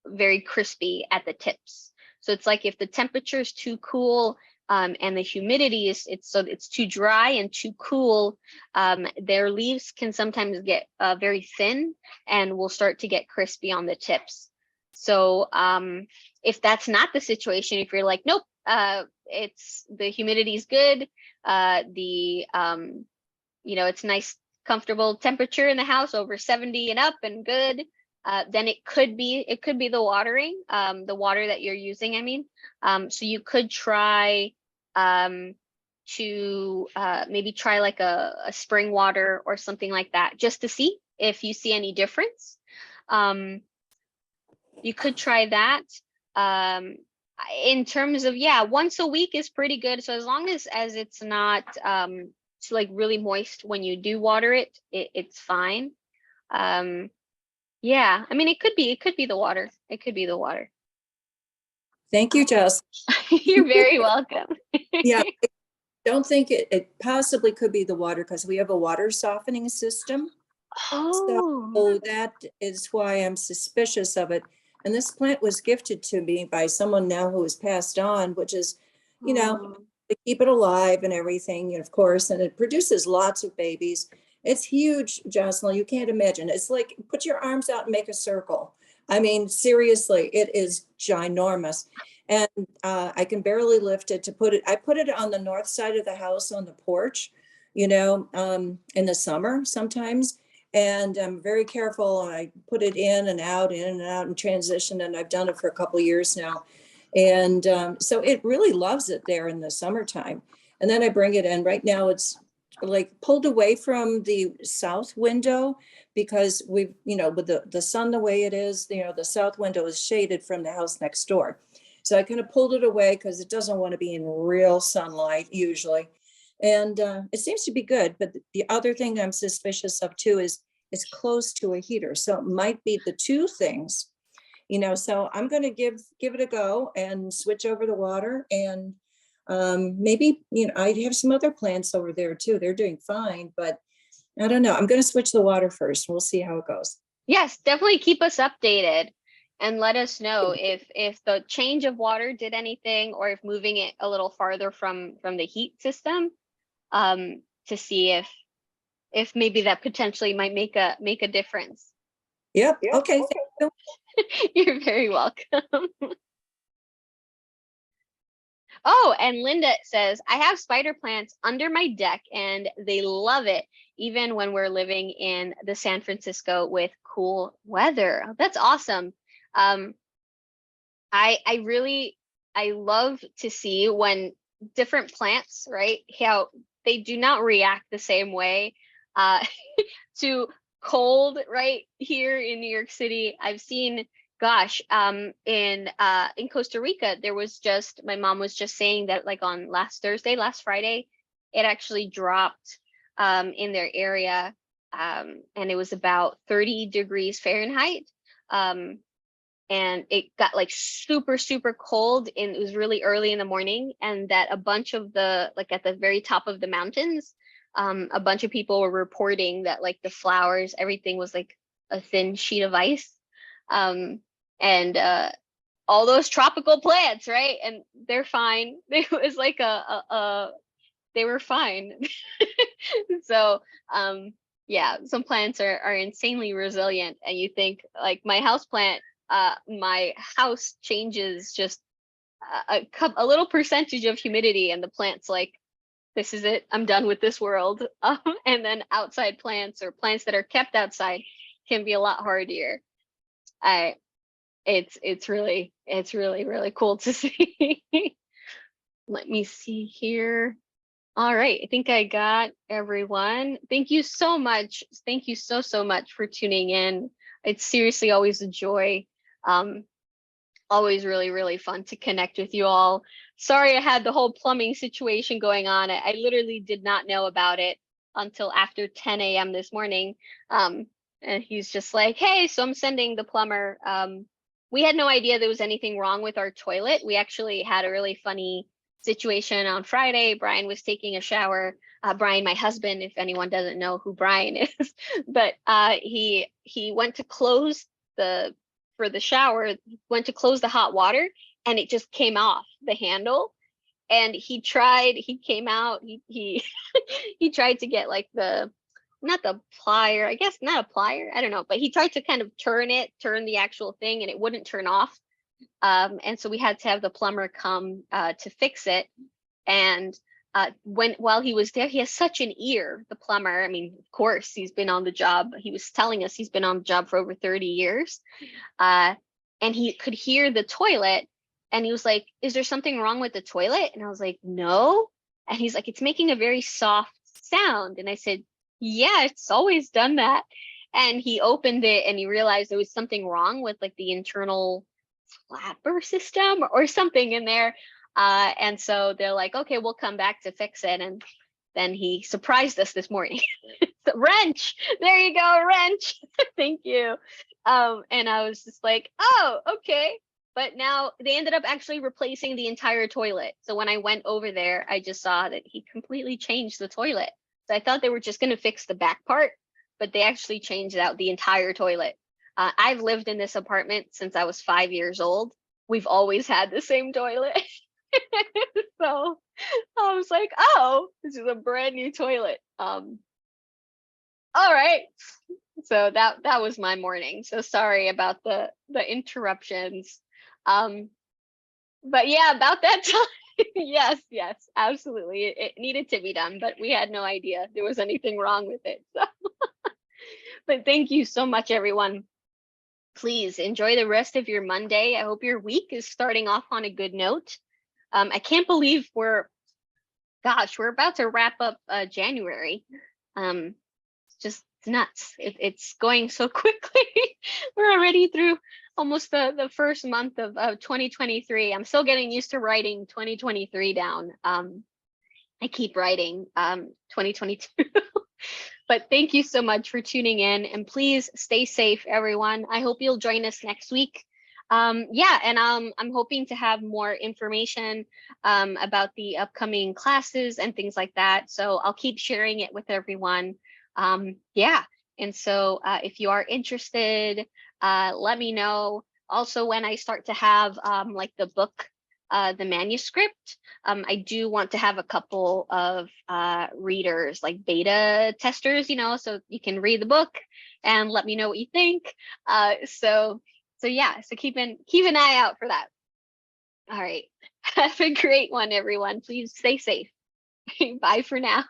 very crispy at the tips. So it's like if the temperature is too cool and the humidity it's too dry and too cool, their leaves can sometimes get very thin and will start to get crispy on the tips. So if that's not the situation, if you're like, nope, it's the humidity is good, it's nice, comfortable temperature in the house over 70 and up and good, then it could be the watering, the water that you're using, I mean. So you could try to maybe try like a spring water or something like that, just to see if you see any difference. You could try that. In terms of, yeah, once a week is pretty good. So as long as it's not like really moist when you do water it, it's fine. Yeah, I mean, it could be the water. It could be the water. Thank you, Jess. You're very welcome. Yeah, I don't think it possibly could be the water because we have a water softening system. Oh. So that is why I'm suspicious of it. And this plant was gifted to me by someone now who has passed on, which is, to keep it alive and everything, of course, and it produces lots of babies. It's huge, Jocelyn. You can't imagine. It's like, put your arms out and make a circle. I mean, seriously, it is ginormous. And I can barely lift it to put it. I put it on the north side of the house on the porch, in the summer sometimes. And I'm very careful. I put it in and out and transition. And I've done it for a couple of years now. And so it really loves it there in the summertime. And then I bring it in. Right now it's like pulled away from the south window because we've, with the sun the way it is, the south window is shaded from the house next door. So I kind of pulled it away because it doesn't want to be in real sunlight usually. And it seems to be good. But the other thing I'm suspicious of too is it's close to a heater. So it might be the two things, you know, so I'm going to give it a go and switch over the water. And maybe, you know, I have some other plants over there too. They're doing fine, but I don't know. I'm going to switch the water first. We'll see how it goes. Yes, definitely keep us updated and let us know if the change of water did anything, or if moving it a little farther from the heat system, to see if maybe that potentially might make a difference. Yep. Okay. Thank you. You're very welcome. Oh, and Linda says, I have spider plants under my deck and they love it, even when we're living in the San Francisco with cool weather. Oh, that's awesome. I love to see when different plants, right, how they do not react the same way to cold, right? Here in New York City, I've seen, gosh, in Costa Rica, there was just, my mom was just saying that like on last Friday, it actually dropped in their area, and it was about 30 degrees Fahrenheit. And it got like super, super cold, and it was really early in the morning, and that a bunch of the, like at the very top of the mountains, a bunch of people were reporting that like the flowers, everything was like a thin sheet of ice. And all those tropical plants, right? And they're fine. It was like they were fine. So yeah, some plants are insanely resilient, and you think like my house plant, my house changes just a little percentage of humidity, and the plant's like, this is it, I'm done with this world. And then outside plants, or plants that are kept outside, can be a lot hardier. It's really really cool to see. Let me see here. All right, I think I got everyone. Thank you so much. Thank you so much for tuning in. It's seriously always a joy. Always really fun to connect with you all. Sorry I had the whole plumbing situation going on. I literally did not know about it until after 10 a.m. this morning. And he's just like, hey, so I'm sending the plumber. We had no idea there was anything wrong with our toilet. We actually had a really funny situation on Friday. Brian was taking a shower. Brian, my husband, if anyone doesn't know who Brian is, but he went to close for the shower, went to close the hot water, and it just came off the handle. And he came out, he he tried to get like not the plier, I guess not a plier, I don't know, but he tried to kind of turn the actual thing, and it wouldn't turn off. And so we had to have the plumber come to fix it. And while he was there, he has such an ear, the plumber. I mean, of course, he's been on the job. He was telling us he's been on the job for over 30 years. And he could hear the toilet, and he was like, is there something wrong with the toilet? And I was like, no. And he's like, it's making a very soft sound. And I said, yeah, it's always done that. And he opened it, and he realized there was something wrong with like the internal flapper system or something in there. And so they're like, okay, we'll come back to fix it. And then he surprised us this morning. The wrench, there you go, wrench. Thank you. And I was just like, oh, okay. But now they ended up actually replacing the entire toilet. So when I went over there, I just saw that he completely changed the toilet. So I thought they were just going to fix the back part, but they actually changed out the entire toilet. I've lived in this apartment since I was 5 years old. We've always had the same toilet. So I was like, oh, this is a brand new toilet. All right. So that was my morning. So sorry about the interruptions. But yeah, about that time, yes, absolutely. It needed to be done, but we had no idea there was anything wrong with it. So. But thank you so much, everyone. Please enjoy the rest of your Monday. I hope your week is starting off on a good note. I can't believe we're about to wrap up January. It's just nuts. It's going so quickly. We're already through almost the first month of 2023. I'm still getting used to writing 2023 down. I keep writing 2022. But thank you so much for tuning in, and please stay safe, everyone. I hope you'll join us next week. Yeah, and I'm hoping to have more information about the upcoming classes and things like that. So I'll keep sharing it with everyone. Yeah, and so if you are interested, let me know. Also, when I start to have like the book, the manuscript, I do want to have a couple of readers, like beta testers, so you can read the book and let me know what you think. So yeah, so keep an eye out for that. All right. Have a great one, everyone. Please stay safe. Bye for now.